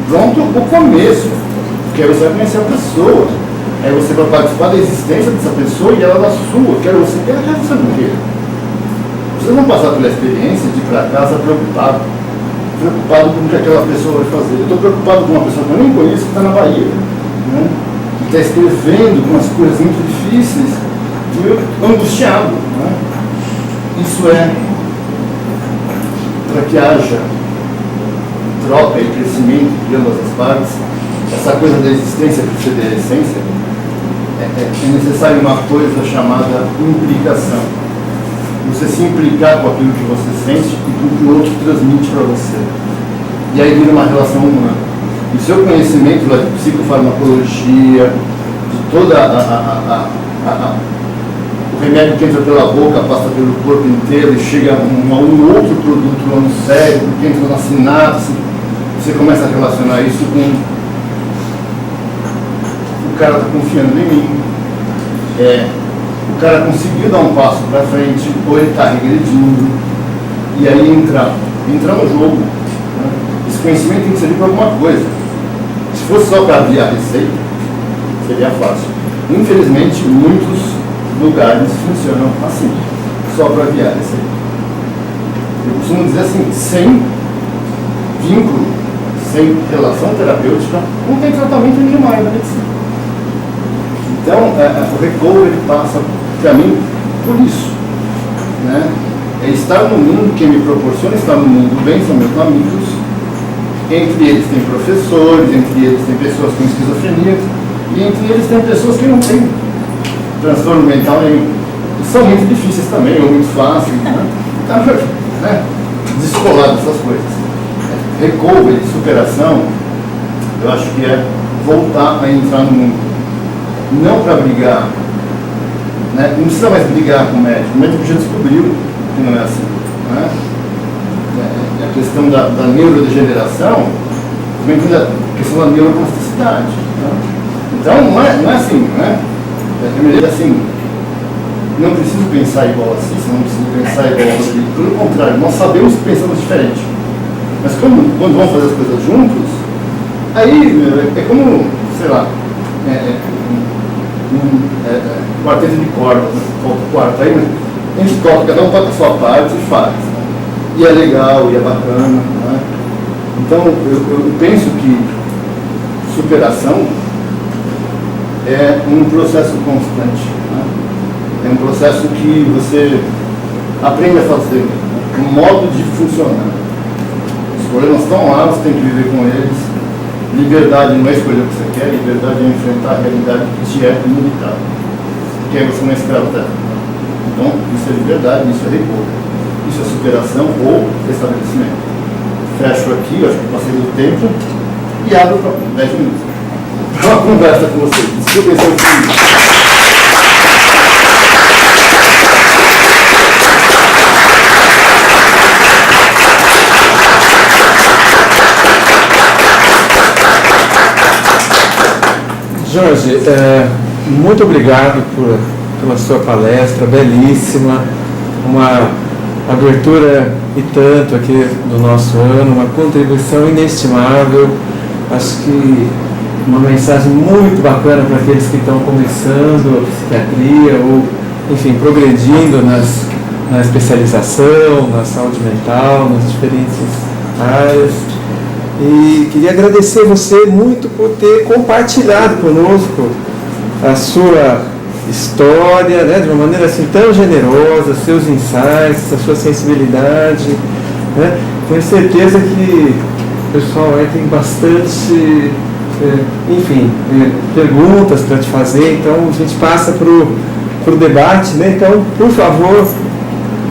Pronto o começo, porque aí você vai conhecer a pessoa, aí você vai participar da existência dessa pessoa e ela da sua, quer você morrer. Vocês vão passar pela experiência de ir para casa preocupado com o que aquela pessoa vai fazer. Eu estou preocupado com uma pessoa que eu nem conheço, que está na Bahia, né? Que está escrevendo com umas coisas muito difíceis, e eu angustiado, né? Isso é para que haja troca e crescimento de ambas as partes. Essa coisa da existência preceder a essência, é necessário uma coisa chamada implicação. Você se implicar com aquilo que você sente e com o que o outro transmite para você. E aí vira uma relação humana. E o seu conhecimento de psicofarmacologia, de toda o remédio que entra pela boca, passa pelo corpo inteiro e chega a um outro produto lá no cérebro, que entra na sinapse, você começa a relacionar isso com o cara está confiando em mim. O cara conseguiu dar um passo para frente, ou ele está regredindo, e aí entra no jogo, né? Esse conhecimento tem que servir para alguma coisa. Se fosse só para aviar a receita, seria fácil. Infelizmente, muitos lugares funcionam assim, só para aviar a receita. Eu costumo dizer assim, sem vínculo, sem relação terapêutica, não tem tratamento nenhum mais na medicina. Então, o recovery passa, para mim, por isso, né? É estar no mundo, quem me proporciona estar no mundo bem são meus amigos, entre eles tem professores, entre eles tem pessoas com esquizofrenia, e entre eles tem pessoas que não têm transtorno mental nenhum. E são muito difíceis também, ou muito fáceis, né? Então, né? Descolar dessas coisas. Recovery, superação, eu acho que é voltar a entrar no mundo. Não para brigar, né? Não precisa mais brigar com o médico já descobriu que não é assim, né? A questão da neurodegeneração, também tem a questão da neuroplasticidade, né? Então não é assim, né? É assim, não preciso pensar igual a Cícero, não preciso pensar igual a Rodrigo, pelo contrário, nós sabemos que pensamos diferente, mas quando vamos fazer as coisas juntos, aí é como, sei lá, quarteto de cordas, falta o quarto, aí a gente toca, cada um toca a sua parte e faz, né? E é legal, e é bacana, né? Então eu penso que superação é um processo constante, né? É um processo que você aprende a fazer, né? Um modo de funcionar. Os problemas estão lá, você tem que viver com eles. Liberdade não é escolher o que você quer, liberdade é enfrentar a realidade que te é inevitável. Porque aí você não é escravo dela. Então, isso é liberdade, isso é recovery. Isso é superação ou estabelecimento. Fecho aqui, acho que passei do tempo, e abro para 10 minutos. Para uma conversa com vocês. Desculpem se eu fiz. Jorge, muito obrigado pela sua palestra, belíssima, uma abertura e tanto aqui do nosso ano, uma contribuição inestimável, acho que uma mensagem muito bacana para aqueles que estão começando a psiquiatria ou, enfim, progredindo na especialização, na saúde mental, nas diferentes áreas. E queria agradecer você muito por ter compartilhado conosco a sua história, né, de uma maneira assim tão generosa, seus insights, a sua sensibilidade, né? Tenho certeza que o pessoal aí tem bastante, enfim, perguntas para te fazer, então a gente passa para o debate, né? Então, por favor,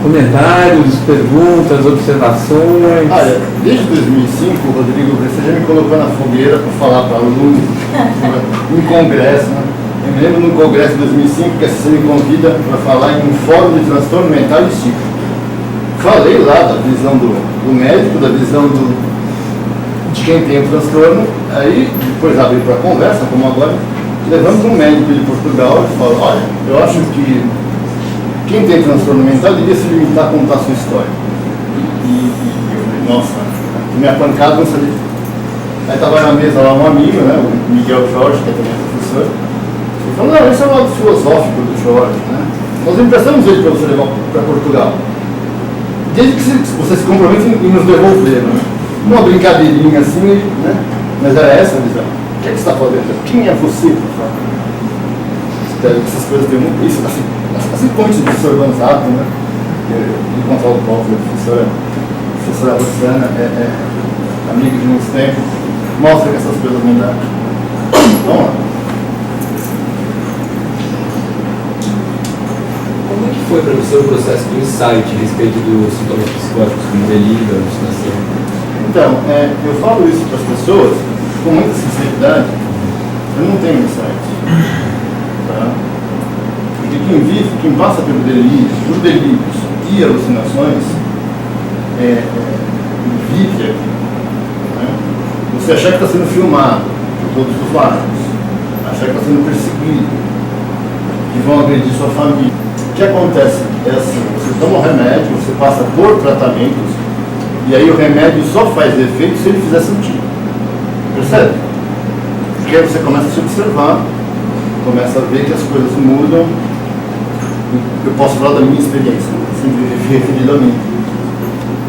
comentários, perguntas, observações. Olha, desde 2005, Rodrigo, você já me colocou na fogueira para falar para alunos em congresso, né? Eu me lembro no congresso de 2005 que você me convida para falar em um fórum de transtorno mental e psíquico. Falei lá da visão do médico, da visão de quem tem o transtorno, aí depois abri para conversa, como agora, levamos um médico de Portugal e falou, olha, eu acho que quem tem transtorno mental devia se limitar a contar a sua história. E eu falei, nossa, minha pancada não sabia. Aí estava na mesa lá um amigo, né, o Miguel Jorge, que é também professor, ele falou, não, esse é o lado filosófico do Jorge, né? Nós emprestamos ele para você levar para Portugal. Desde que você se compromete em nos devolver, né? Uma brincadeirinha assim, né? Mas era essa a visão. O que é que você está fazendo? Quem é você? Essas coisas têm muito isso, assim pontes do professor Banzato, né? De controle do povo, a professora Luciana, amiga de muitos tempos, mostra que essas coisas não dão. Vamos lá. Como é que foi para você o processo do insight a respeito dos sintomas psicóticos como delírio, alucinação? Então, eu falo isso para as pessoas com muita sinceridade. Eu não tenho insight. Tá? Porque quem passa por delírios e alucinações, vive aqui. Né? Você achar que está sendo filmado por todos os lados, achar que está sendo perseguido, que vão agredir sua família. O que acontece é assim, você toma um remédio, você passa por tratamentos, e aí o remédio só faz efeito se ele fizer sentido. Percebe? Porque aí você começa a se observar, começa a ver que as coisas mudam. Eu posso falar da minha experiência, sempre referido a mim.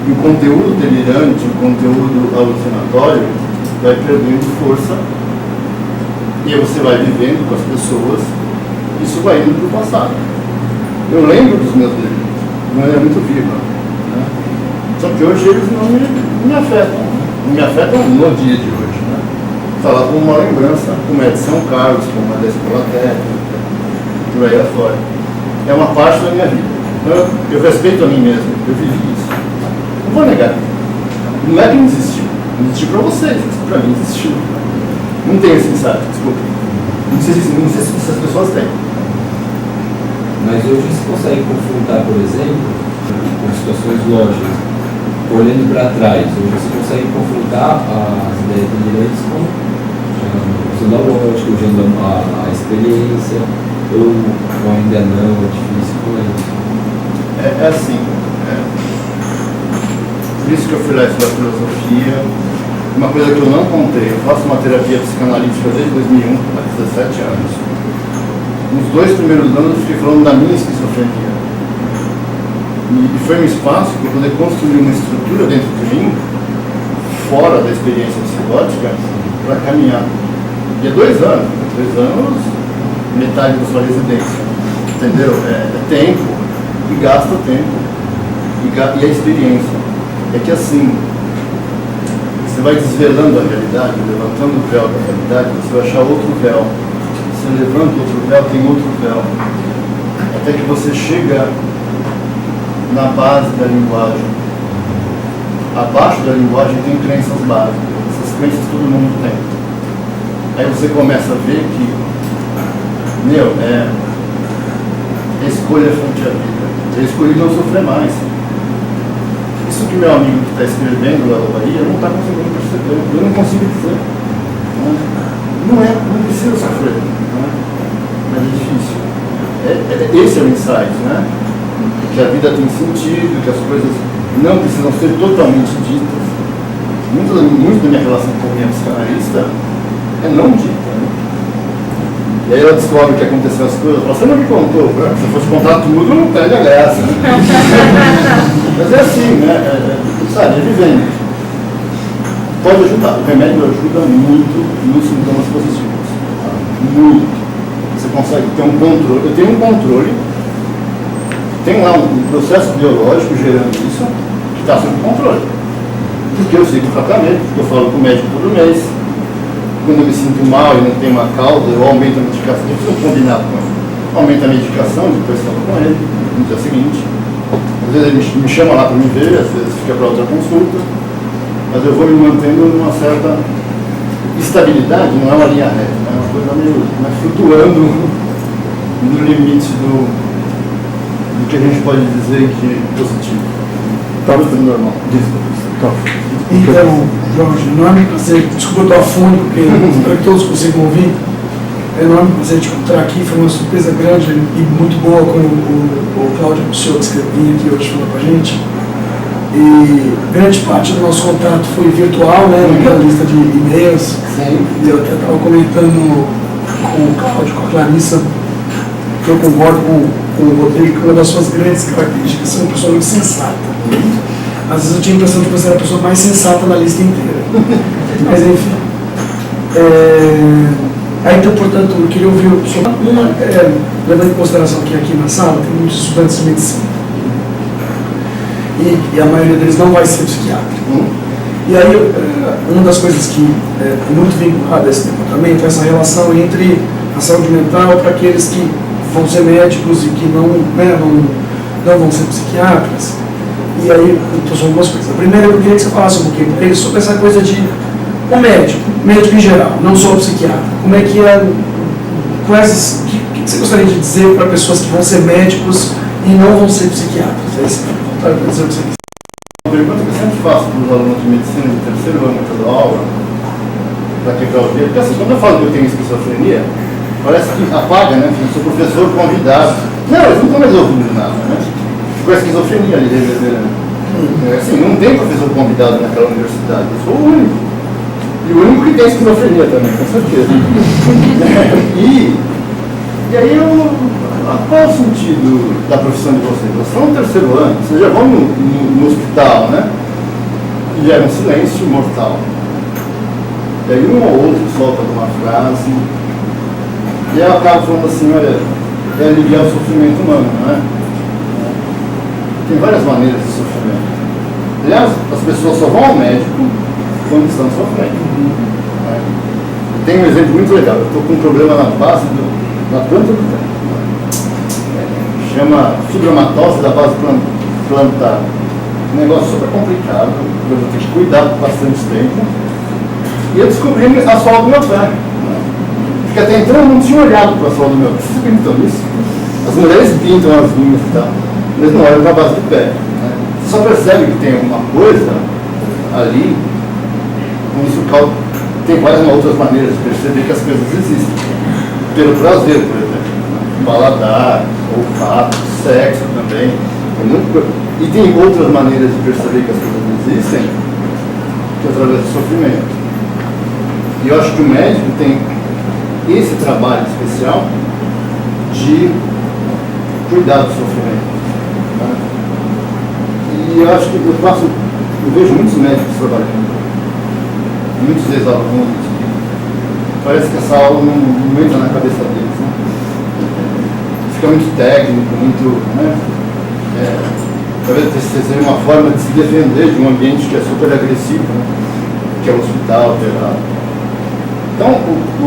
E o conteúdo delirante, o conteúdo alucinatório vai perdendo força, e aí você vai vivendo com as pessoas, isso vai indo para o passado. Eu lembro dos meus delírios, não era muito viva, né? Só que hoje eles não me afetam, não me afetam no dia de hoje, né? Está lá como uma lembrança, como é de São Carlos, como é da Escola Técnica, por aí afora. É uma parte da minha vida. Então, eu respeito a mim mesmo, eu vivi isso. Não vou negar. Não é que não existiu. Não existiu para vocês, para mim existiu. Não tem esse insight, desculpa. Não sei se as pessoas têm. Mas hoje você consegue confrontar, por exemplo, com situações lógicas, olhando para trás. Hoje você consegue confrontar as ideias delirantes usando a lógica, usando a experiência, ou ainda não, é difícil com isso. É assim. Por isso que eu fui lá estudar filosofia. Uma coisa que eu não contei, eu faço uma terapia psicanalítica desde 2001, há 17 anos. Nos 2 primeiros anos eu fiquei falando da minha esquizofrenia. E foi um espaço para poder construir uma estrutura dentro de mim, fora da experiência psicótica, para caminhar. E é 2 anos. 2 anos, metade da sua residência. Entendeu? É tempo, e gasta tempo. E a experiência. É que assim, você vai desvelando a realidade, levantando o véu da realidade, você vai achar outro véu. Você levanta outro véu, tem outro véu. Até que você chega na base da linguagem. Abaixo da linguagem tem crenças básicas. Essas crenças todo mundo tem. Aí você começa a ver que, a escolha frente à vida. Eu escolhi não sofrer mais. Isso que meu amigo que está escrevendo lá da Bahia não está conseguindo perceber. Eu não consigo dizer. Não precisa sofrer. Mas é difícil. Esse é o insight, né? Que a vida tem sentido, que as coisas não precisam ser totalmente ditas. Muito da minha relação com a minha psicanalista é não dita, né? E aí ela descobre que aconteceu as coisas, fala, você não me contou, se eu fosse contar tudo, não perde a graça, né? Mas é assim, né? Sabe, é vivendo. Pode ajudar, o remédio ajuda muito nos sintomas positivos. Muito. Você consegue ter um controle. Eu tenho um controle, tem lá um processo biológico gerando isso, que está sob controle. Porque eu sigo o tratamento, porque eu falo com o médico todo mês. Quando eu me sinto mal e não tenho uma causa, eu aumento a medicação. Eu preciso combinar com ele. Aumento a medicação, depois falo com ele, no dia seguinte. Às vezes ele me chama lá para me ver, às vezes fica para outra consulta. Mas eu vou me mantendo numa certa estabilidade, não é uma linha reta, é uma coisa meio flutuando no limite do que a gente pode dizer que é positivo. Tá tudo normal. Então, Jorge, enorme prazer, desculpa eu estou afônico, porque espero que todos consigam ouvir. É enorme prazer te encontrar aqui, foi uma surpresa grande e muito boa quando o Cláudio anunciou que você vinha aqui hoje falar com a gente. E grande parte do nosso contato foi virtual, né, naquela lista de e-mails. Sim. E eu até estava comentando com o Cláudio, com a Clarissa, que eu concordo com o Rodrigo, que uma das suas grandes características é uma pessoa muito sensata. Às vezes eu tinha a impressão de que você era a pessoa mais sensata na lista inteira. Mas enfim. Aí, então, portanto, eu queria ouvir levando em consideração que aqui na sala tem muitos estudantes de medicina. E a maioria deles não vai ser psiquiatra. E aí, uma das coisas que é muito vinculada a esse departamento é essa relação entre a saúde mental para aqueles que vão ser médicos e que não vão ser psiquiatras. E aí, então, são duas coisas. A primeira, eu queria que você falasse um pouquinho para eles sobre essa coisa de o médico em geral, não só o psiquiatra. Como é que é, o que você gostaria de dizer para pessoas que vão ser médicos e não vão ser psiquiatras? É isso que eu vou dizer para você. Uma pergunta que eu sempre faço para os alunos de medicina de terceiro ano que eu dou aula, para quebrar o dia, porque assim, quando eu falo que eu tenho esquizofrenia, parece que apaga, né? Eu sou professor convidado. Não, eles não estão mais ouvindo nada, né? Com a esquizofrenia ali, assim, não tem professor convidado naquela universidade, eu sou o único. E o único que tem esquizofrenia também, com certeza. E aí, qual é o sentido da profissão de vocês? Vocês estão no terceiro ano, vocês já vão no hospital, né? E é um silêncio mortal. E aí um ou outro solta uma frase, e eu acabo falando assim, olha, é aliviar o sofrimento humano, não é? Tem várias maneiras de sofrimento. Aliás, as pessoas só vão ao médico quando estão sofrendo. Né? Tem um exemplo muito legal. Eu estou com um problema na base da planta do pé. Chama fibromatose da base plantar. Um negócio super complicado, eu vou ter que cuidar por bastante tempo. E eu descobri a sola do meu pé. Porque até então eu não tinha olhado para a sola do meu pé. Vocês pintam isso? As mulheres pintam as unhas e tal. Eles não olham para a base do pé. Né? Você só percebe que tem alguma coisa ali, isso tem várias outras maneiras de perceber que as coisas existem. Pelo prazer, por exemplo. Paladar, olfato, sexo também. E tem outras maneiras de perceber que as coisas existem, que é através do sofrimento. E eu acho que o médico tem esse trabalho especial de cuidar do sofrimento. E eu acho que eu vejo muitos médicos trabalhando, muitos ex-alunos, parece que essa aula não entra na cabeça deles, né? Fica muito técnico, muito, né? Talvez seja uma forma de se defender de um ambiente que é super agressivo, né? Que é o hospital, Então, o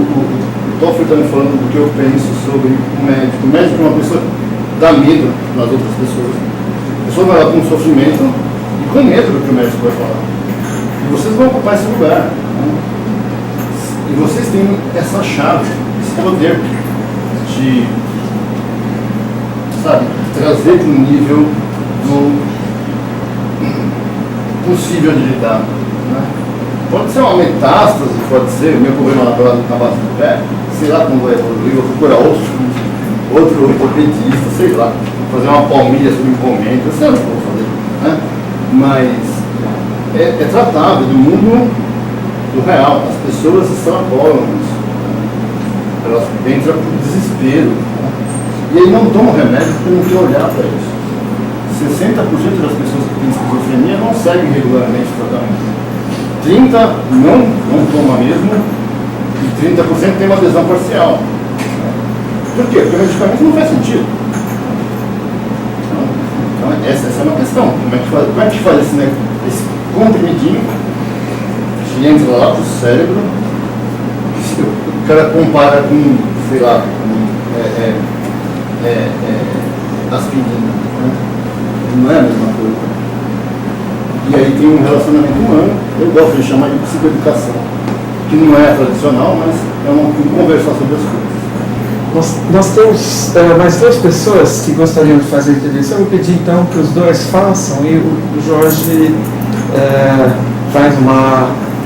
Toffler está me falando do que eu penso sobre o médico. O médico é uma pessoa que dá medo nas outras pessoas. A pessoa vai lá com sofrimento e com medo do que o médico vai falar. E vocês vão ocupar esse lugar. Né? E vocês têm essa chave, esse poder de, sabe, trazer para um nível do possível de lidar. Né? Pode ser uma metástase, pode ser o meu problema na base do pé, sei lá como vai evoluir, vou procurar outro ortopedista, sei lá, fazer uma palmilha sobre encomenda, sei lá o que eu vou fazer. Né? Mas é tratável do mundo do real, as pessoas extrapolam isso. Elas entram por desespero. Né? E aí não tomam remédio porque não quer olhar para isso. 60% das pessoas que têm esquizofrenia não seguem regularmente o tratamento. 30% não toma mesmo, e 30% tem uma adesão parcial. Por quê? Porque o medicamento não faz sentido. Então essa é uma questão. Como é que faz esse comprimidinho que entra lá para o cérebro? O cara compara com, sei lá, aspirina, né? Não é a mesma coisa. E aí tem um relacionamento humano, eu gosto de chamar de psicoeducação, que não é tradicional, mas é um conversar sobre as coisas. Nós temos mais duas pessoas que gostariam de fazer a entrevista. Eu vou pedir então que os dois façam e o Jorge faz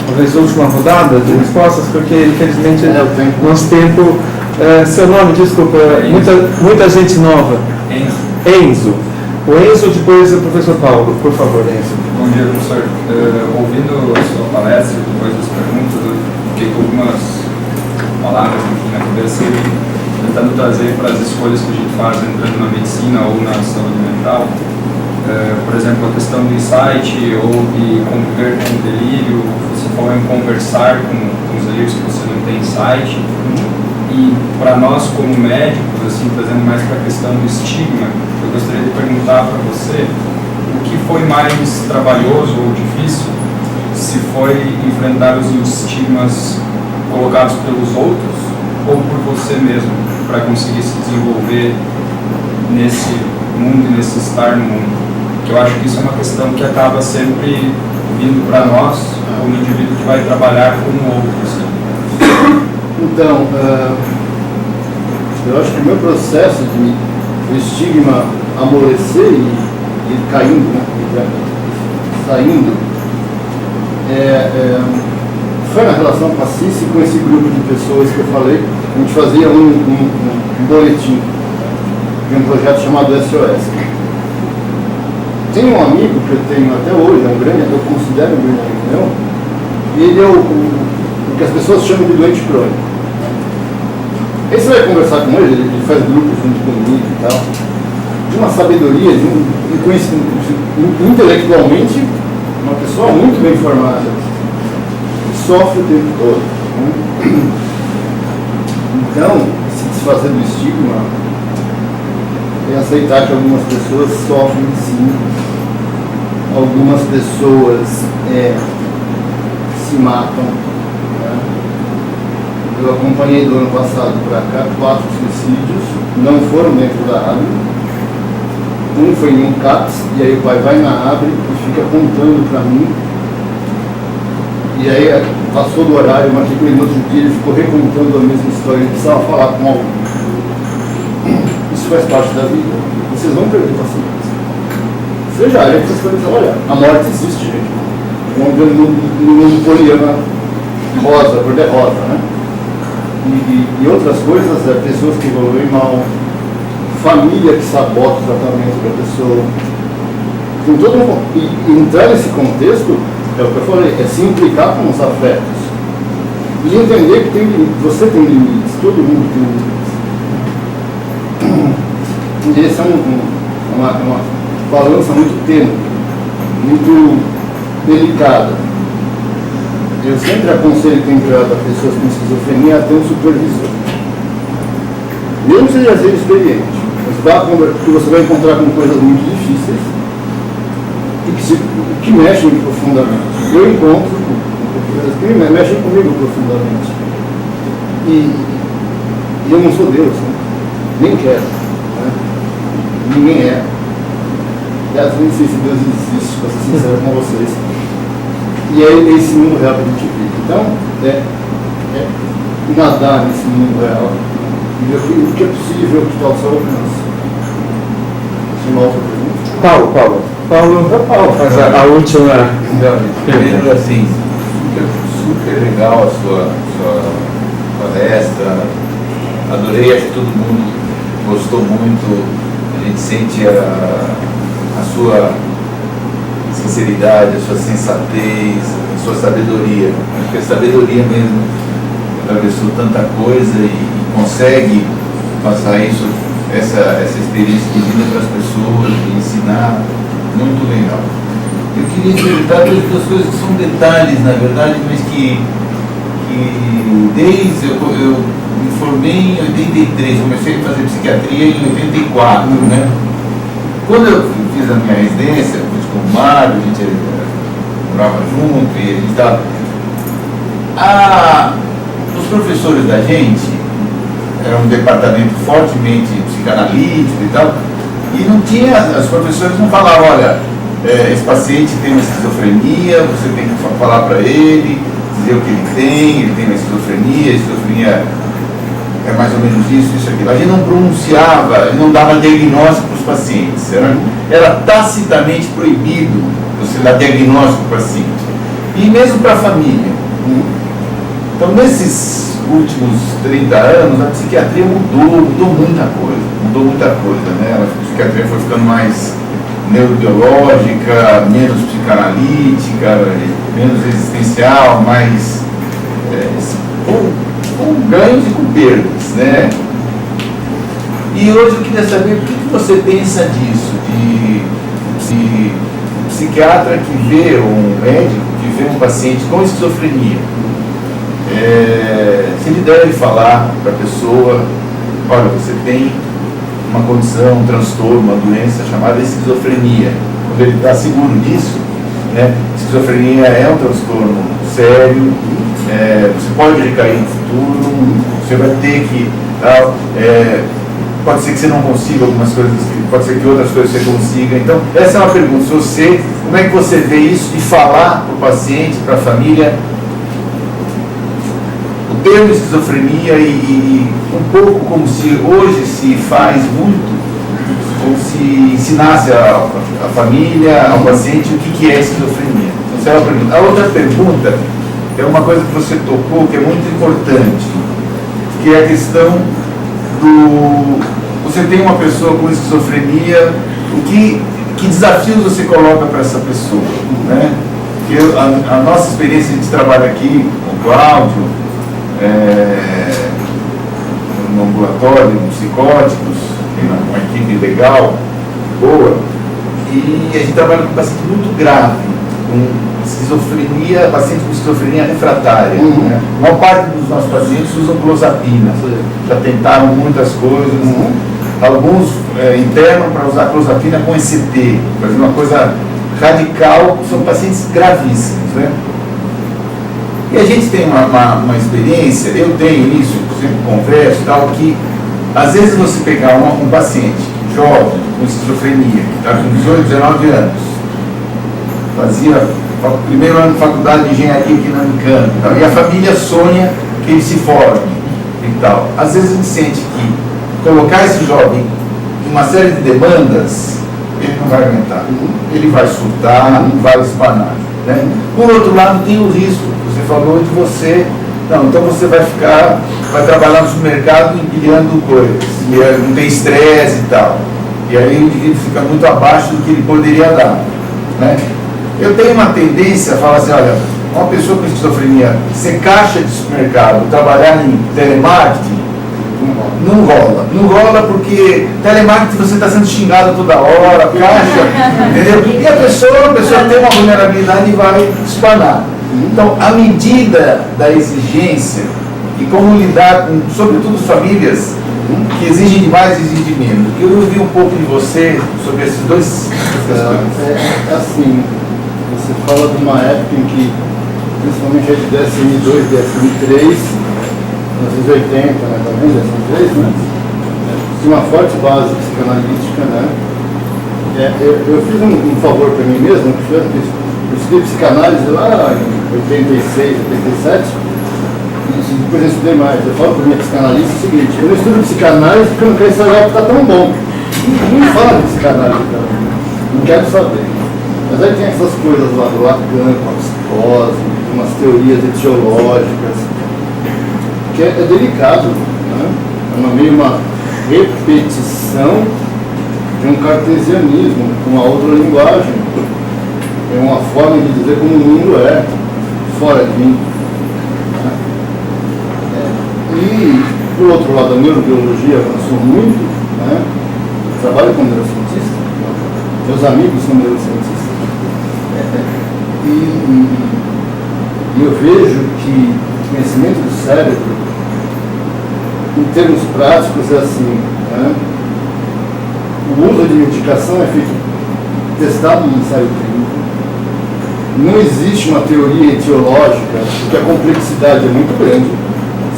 talvez última rodada de respostas, porque infelizmente nosso tempo. Seu nome, desculpa, muita gente nova. Enzo. O Enzo, depois o professor Paulo. Por favor, Enzo. Bom dia, professor. Ouvindo a sua palestra e depois das perguntas, eu fiquei com algumas palavras na cabeça e tentando trazer para as escolhas que a gente faz entrando na medicina ou na saúde mental. Por exemplo, a questão do insight ou de conviver com o delírio. Você falou em conversar com os delírios que você não tem insight. E para nós como médicos, assim, trazendo mais para a questão do estigma, eu gostaria de perguntar para você o que foi mais trabalhoso ou difícil, se foi enfrentar os estigmas colocados pelos outros ou por você mesmo, para conseguir se desenvolver nesse mundo e nesse estar no mundo. Que eu acho que isso é uma questão que acaba sempre vindo para nós, como indivíduo que vai trabalhar com o outro. Assim. Então, eu acho que o meu processo de estigma amolecer e caindo, né, saindo, foi na relação com a CIS e com esse grupo de pessoas que eu falei. A gente fazia um boletim de um projeto chamado SOS. Tem um amigo que eu tenho até hoje, eu considero um grande amigo meu, e ele é o que as pessoas chamam de doente crônico. Aí você vai conversar com ele faz grupo junto comigo e tal, de uma sabedoria, de um conhecimento, intelectualmente, uma pessoa muito bem formada, que sofre o tempo todo. Então, se desfazer do estigma é aceitar que algumas pessoas sofrem sim, algumas pessoas se matam. Eu acompanhei do ano passado para cá 4 suicídios, não foram dentro da ABRE. Um foi em um CAPS, e aí o pai vai na ABRE e fica apontando para mim. E aí passou do horário, mas no outro dia ele ficou recontando a mesma história, ele precisava falar com alguém. Isso faz parte da vida. Vocês vão perder paciência. Seja a área que vocês podem trabalhar. A morte existe, gente. Vamos ver no mundo poliana rosa, cor de rosa, né? E outras coisas, pessoas que evoluem mal, família que sabota o tratamento da pessoa. Tem todo e entrar nesse contexto, é o que eu falei, é se implicar com os afetos. E entender que você tem limites, todo mundo tem limites. E essa é uma balança muito tênue, muito delicada. Eu sempre aconselho quem trata pessoas com esquizofrenia a ter um supervisor. Mesmo que seja ser experiente, porque você vai encontrar com coisas muito difíceis e que mexem profundamente. Eu encontro com coisas que mexem comigo profundamente. E eu não sou Deus, né? Nem quero. Né? Ninguém é. Aliás, nem sei se Deus existe, para ser sincero com vocês. E é esse mundo real que a gente vive. Então, nadar nesse mundo real e ver o que é possível, o que está ao seu alcance. Uma outra pergunta? Paulo faz a última. Primeiro, assim, super legal a sua palestra. Adorei, acho que todo mundo gostou muito. A gente sente a sua sinceridade, a sua sensatez, a sua sabedoria. Acho que a sabedoria mesmo atravessou tanta coisa e consegue passar isso, essa experiência de vida para as pessoas, de ensinar, muito legal. Eu queria perguntar duas coisas que são detalhes, na verdade, mas que desde eu me formei em 83, comecei a fazer psiquiatria em 84, né? Quando eu fiz a minha residência, fiz com o Mário, a gente morava junto e a gente estava... Os professores da gente eram um departamento fortemente psicanalítico e tal, e não tinha, os professores não falavam, olha, esse paciente tem uma esquizofrenia, você tem que falar para ele, dizer o que ele tem uma esquizofrenia, a esquizofrenia é mais ou menos isso, aquilo. A gente não pronunciava, a gente não dava diagnóstico para os pacientes, era tacitamente proibido você dar diagnóstico para o paciente, e mesmo para a família. Então, nesses últimos 30 anos, a psiquiatria mudou muita coisa, né? A psiquiatria foi ficando mais neurobiológica, menos psicanalítica, menos existencial, mais com ganhos e com perdas, né? E hoje eu queria saber o que você pensa disso, de psiquiatra que vê, um médico que vê um paciente com esquizofrenia, se ele deve falar para a pessoa, olha, você tem uma condição, um transtorno, uma doença chamada esquizofrenia. Quando ele está seguro disso, né? Esquizofrenia é um transtorno sério, você pode recair no futuro, você vai ter que... pode ser que você não consiga algumas coisas, pode ser que outras coisas você consiga. Então, essa é uma pergunta. Como é que você vê isso de falar para o paciente, para a família, o termo esquizofrenia e um pouco como se hoje se faz muito, como se ensinasse a família, ao paciente, o que é esquizofrenia. Então, essa é uma pergunta. A outra pergunta é uma coisa que você tocou, que é muito importante, que é a questão você tem uma pessoa com esquizofrenia, que desafios você coloca para essa pessoa, né? Porque a nossa experiência, a gente trabalha aqui com o Cláudio, no ambulatório, em psicóticos, tem uma equipe legal, boa, e a gente trabalha com um paciente muito grave, com esquizofrenia, paciente com esquizofrenia refratária. Né? A maior parte dos nossos pacientes usam clozapina, já tentaram muitas coisas, alguns internam para usar clozapina com ECT, fazer uma coisa radical, são pacientes gravíssimos, né? E a gente tem uma experiência, eu tenho isso, sempre converso, tal, que às vezes você pegar um paciente jovem com esquizofrenia, que está com 18, 19 anos, fazia primeiro ano de faculdade de engenharia aqui na Unicamp, e a família sonha que ele se forme e tal. Às vezes a gente sente que colocar esse jovem em uma série de demandas, ele não vai aguentar, ele vai surtar, vai espanar, né? Por outro lado, tem o risco, você falou de você, então você vai trabalhar no supermercado empilhando coisas, e não tem estresse e tal, e aí o indivíduo fica muito abaixo do que ele poderia dar, né? Eu tenho uma tendência a falar assim, olha, uma pessoa com esquizofrenia ser caixa de supermercado, trabalhar em telemarketing, não rola porque telemarketing você está sendo xingado toda hora, caixa, entendeu? E a pessoa tem uma vulnerabilidade e vai espanar. Então, a medida da exigência e como lidar com, sobretudo, famílias que exigem demais e exigem menos. Eu ouvi um pouco de você sobre esses dois questões. Assim, você fala de uma época em que, principalmente a de DSM-2, DSM-3, nos anos 80, mais ou menos, DSM-3, né? Tinha uma forte base psicanalítica, né? Eu fiz um favor para mim mesmo, que foi eu estudei psicanálise lá em 86, 87, e depois eu estudei mais. Eu falo para minha psicanalista o seguinte: eu não estudo psicanálise porque eu não quero saber o que está tão bom. Não fala de psicanálise, então. Não quero saber. Mas aí tem essas coisas lá do Lacan, com a psicose, umas teorias etiológicas, que é delicado, né? É meio uma repetição de um cartesianismo, com uma outra linguagem. É uma forma de dizer como o mundo é, fora de mim. E, por outro lado, a neurobiologia avançou muito, né? Eu trabalho com neurocientista, meus amigos são neurocientistas. E eu vejo que o conhecimento do cérebro em termos práticos, é assim, né? O uso de medicação é feito testado no ensaio clínico. Não existe uma teoria etiológica, porque a complexidade é muito grande.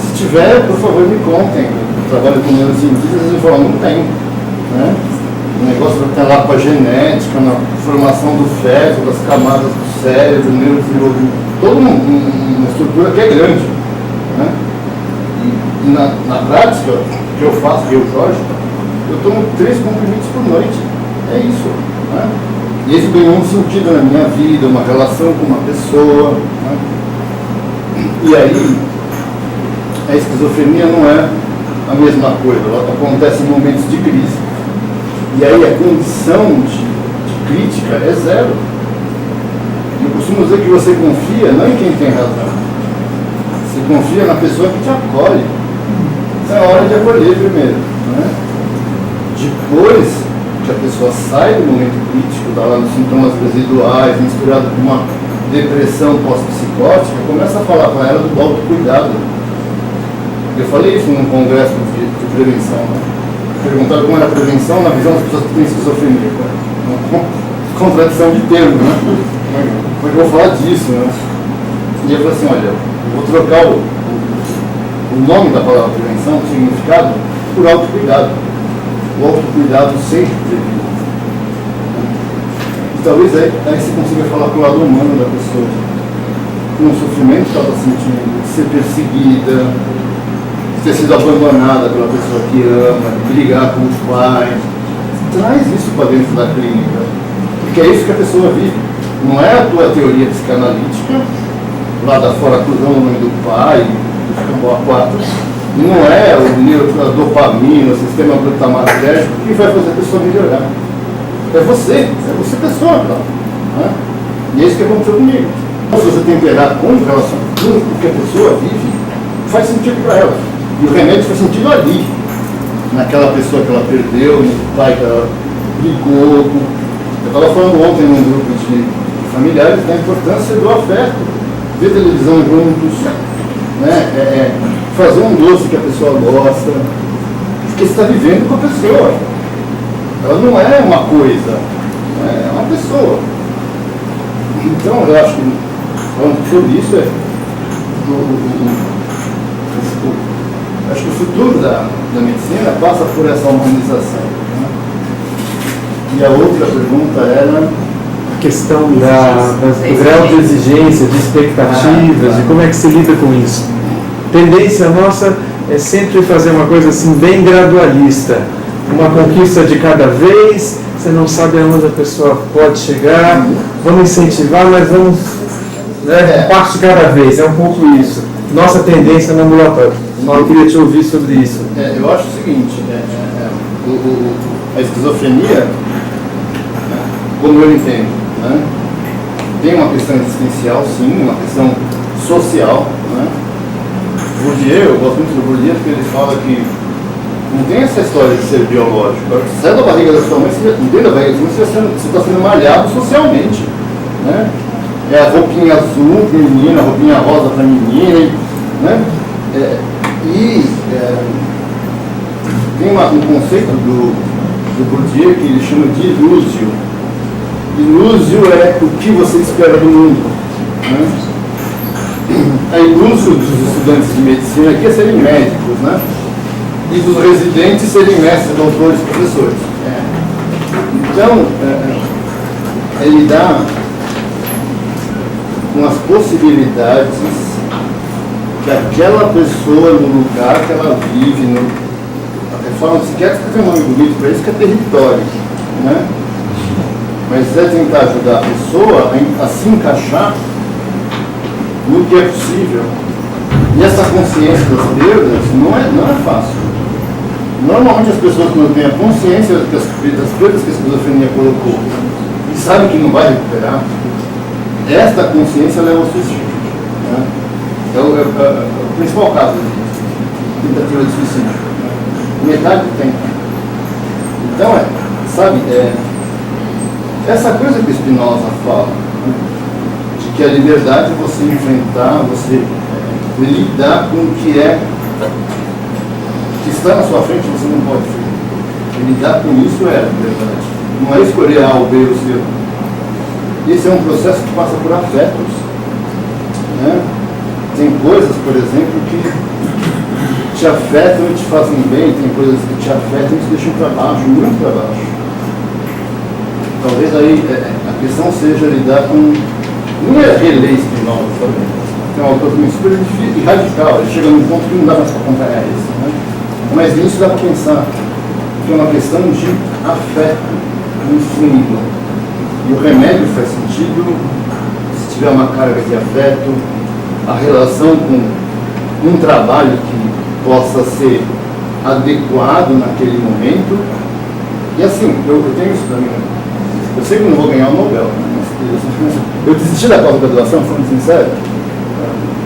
Se tiver, por favor, me contem. Eu trabalho com neurocientistas, eles falam, não tem. Né? O negócio está lá com a genética, na formação do feto, das camadas do cérebro, neurodesenvolvimento, toda uma estrutura que é grande. Né? E na prática, o que eu faço, eu, Jorge, eu tomo 3 comprimidos por noite. É isso. Né? E isso ganhou um sentido na minha vida, uma relação com uma pessoa. Né? E aí, a esquizofrenia não é a mesma coisa, ela acontece em momentos de crise. E aí a condição de crítica é zero. Eu costumo dizer que você confia não em quem tem razão, você confia na pessoa que te acolhe. Então é hora de acolher primeiro. Né? Depois que a pessoa sai do momento crítico, está lá nos sintomas residuais, misturado com uma depressão pós-psicótica, começa a falar para ela do autocuidado. Eu falei isso num congresso de prevenção. Né? Perguntaram como era a prevenção na visão das pessoas que têm esquizofrenia. Uma contradição de termo, né? Como é que eu vou falar disso? Né? E eu falei assim, olha, eu vou trocar o nome da palavra prevenção, o significado, por autocuidado. O autocuidado sempre previne. E talvez aí você consiga falar com o lado humano da pessoa. Com o sofrimento que ela está sentindo, de ser perseguida, de ter sido abandonada pela pessoa que ama, de brigar com os pais. Traz isso para dentro da clínica. Porque é isso que a pessoa vive. Não é a tua teoria psicanalítica, lá da fora cruzando o nome do pai, do Cambó 4. E não é a dopamina, o sistema glutamatérgico que vai fazer a pessoa melhorar. É você pessoa, cara. Né? E é isso que aconteceu comigo. Então, se você temperar com relação a tudo o que a pessoa vive, faz sentido para ela. E o remédio faz sentido ali. Naquela pessoa que ela perdeu, no pai que ela brigou. Eu estava falando ontem num grupo de familiares da importância do afeto. Ver televisão juntos, né? Fazer um doce que a pessoa gosta, porque você está vivendo com a pessoa. Ela não é uma coisa, é uma pessoa. Então, eu acho que, falando sobre isso, acho que o futuro da medicina passa por essa humanização. Né? E a outra pergunta era... A questão do grau de exigência, de expectativas, de como é que se lida com isso. Tendência nossa é sempre fazer uma coisa assim bem gradualista, uma conquista de cada vez, você não sabe aonde a pessoa pode chegar, vamos incentivar, mas vamos, né, um passo de cada vez, é um pouco isso. Nossa tendência no ambulatório. Eu queria te ouvir sobre isso. Eu acho o seguinte, a esquizofrenia, como eu entendo, né, tem uma questão existencial, sim, uma questão social, né? Bourdieu, eu gosto muito do Bourdieu porque ele fala que não tem essa história de ser biológico. Você sai da barriga da sua mãe, dentro da barriga da sua mãe, você está sendo malhado socialmente. Né? É a roupinha azul para menina, a roupinha rosa para menina. Né? Tem um conceito do Bourdieu que ele chama de ilúsio. Ilúsio é o que você espera do mundo. Né? A ilúsio dos estudantes de medicina aqui é serem médicos, né? E dos residentes serem mestres, doutores, professores. Então, é lidar com as possibilidades que aquela pessoa, no lugar que ela vive, a forma psiquiátrica tem um nome bonito para isso, que é território, né? Mas é tentar ajudar a pessoa a se encaixar no que é possível. E essa consciência das perdas não é fácil. Normalmente as pessoas, quando têm a consciência das perdas que a esquizofrenia colocou e sabem que não vai recuperar, esta consciência leva ao suicídio. Né? É o principal caso de tentativa de suicídio. Metade tem. Então, essa coisa que Spinoza fala, né? De que a liberdade é você enfrentar, você lidar com o que é que está na sua frente você não pode fazer. E lidar com isso é verdade. Não é escolher A ou B ou C. Esse é um processo que passa por afetos. Né? Tem coisas, por exemplo, que te afetam e te fazem bem, tem coisas que te afetam e te deixam para baixo, muito para baixo. Talvez aí a questão seja lidar com. Não é reler Spinoza, sabe? Tem um autor também super difícil e radical, ele chega num ponto que não dá mais para acompanhar isso. Né? Mas nisso dá para pensar que é uma questão de afeto, no fundo. E o remédio faz sentido se tiver uma carga de afeto, a relação com um trabalho que possa ser adequado naquele momento. E assim, eu tenho isso para mim. Eu sei que eu não vou ganhar o Nobel. Eu desisti da pós-graduação, sendo sincero.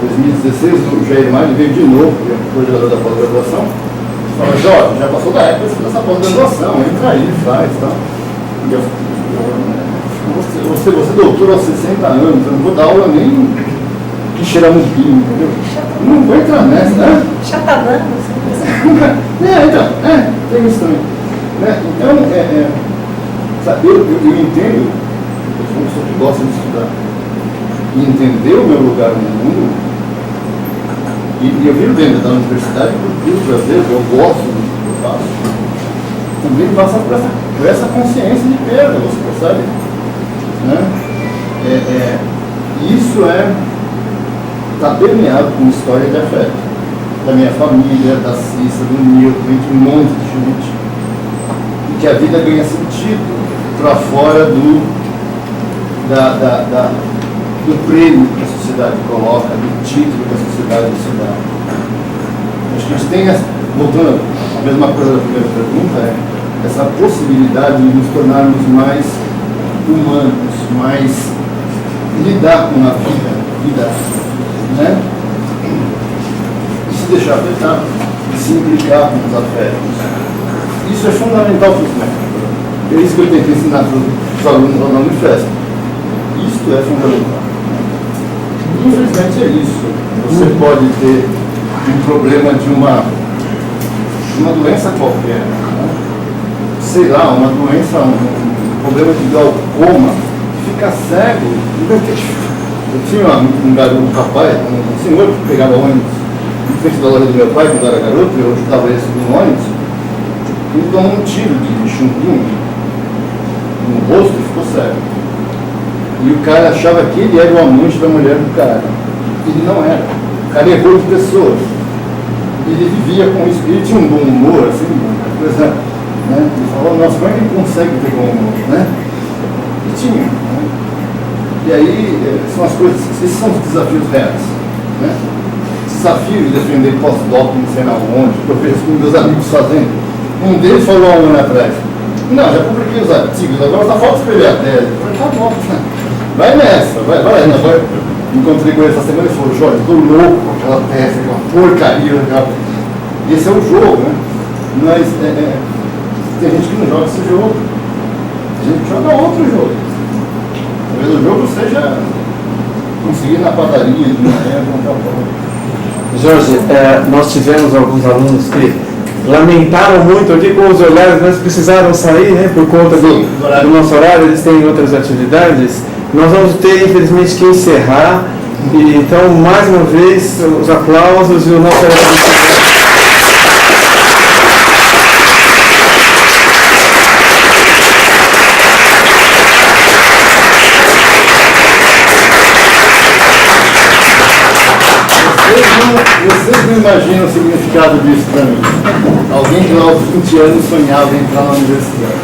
Em 2016, o Jair Maggi veio de novo, que é o coordenador da pós-graduação. Falou, Jorge, já passou da época dessa pós-graduação, entra aí, faz, tá? E eu você é doutor aos 60 anos, eu não vou dar aula nem que cheira muito bem, entendeu? Não vou entrar nessa, né? Chatanã, então, tem isso também. Né? Então, sabe, eu entendo, eu sou uma pessoa que gosta de estudar, e entender o meu lugar no mundo, e eu viro dentro da universidade, porque às vezes eu gosto do que eu faço, também passa por essa consciência de perda, você percebe? Né? Isso está permeado com história de afeto, da minha família, da Cissa, do Nilton, entre um monte de gente, e que a vida ganha sentido para fora do prêmio que a sociedade coloca, do título que a sociedade se dá. Acho que a gente tem, voltando à mesma coisa da primeira pergunta, essa possibilidade de nos tornarmos mais humanos, mais lidar com a vida, né? E se deixar afetar, e se implicar com os afetos. Isso é fundamental para os médicos. É isso que eu tento ensinar para os alunos lá na Unifesp. Isto é fundamental. Infelizmente é isso. Você pode ter um problema de uma doença qualquer, né? Sei lá, uma doença, um problema de glaucoma, fica cego. Eu tinha um garoto, um rapaz, um senhor que pegava ônibus em frente da loja do meu pai quando era garoto, eu ajudava ele no ônibus, ele tomou um tiro de chumbinho no rosto e ficou cego. E o cara achava que ele era o amante da mulher do cara. Ele não era. O cara errou de pessoas. Ele vivia com isso. Ele tinha um bom humor, assim, por exemplo. Né? Ele falou, nossa, como é que ele consegue ter bom humor? Né? E tinha. Né? E aí, são as coisas, esses são os desafios reais. Né? Desafio de defender pós-doc, não sei lá onde, que eu vejo com meus amigos fazendo. Um deles falou há um ano atrás, não, já publiquei os artigos, agora só falta escrever a tese. Eu falei, tá bom, vai nessa, vai. Agora, encontrei com ele essa semana e falou, Jorge, tô louco com aquela tese, aquela porcaria. Esse é o jogo, né? Mas tem gente que não joga esse jogo. A gente joga outro jogo. Talvez o jogo seja conseguir na padaria de manhã comprar pão. Jorge, nós tivemos alguns alunos que lamentaram muito aqui com os olhares, mas precisaram sair, né, por conta do nosso horário, eles têm outras atividades. Nós vamos ter, infelizmente, que encerrar. E, então, mais uma vez, os aplausos e o nosso agradecimento. Vocês não imaginam o significado disso para mim. Alguém que lá aos 20 anos sonhava em entrar na universidade.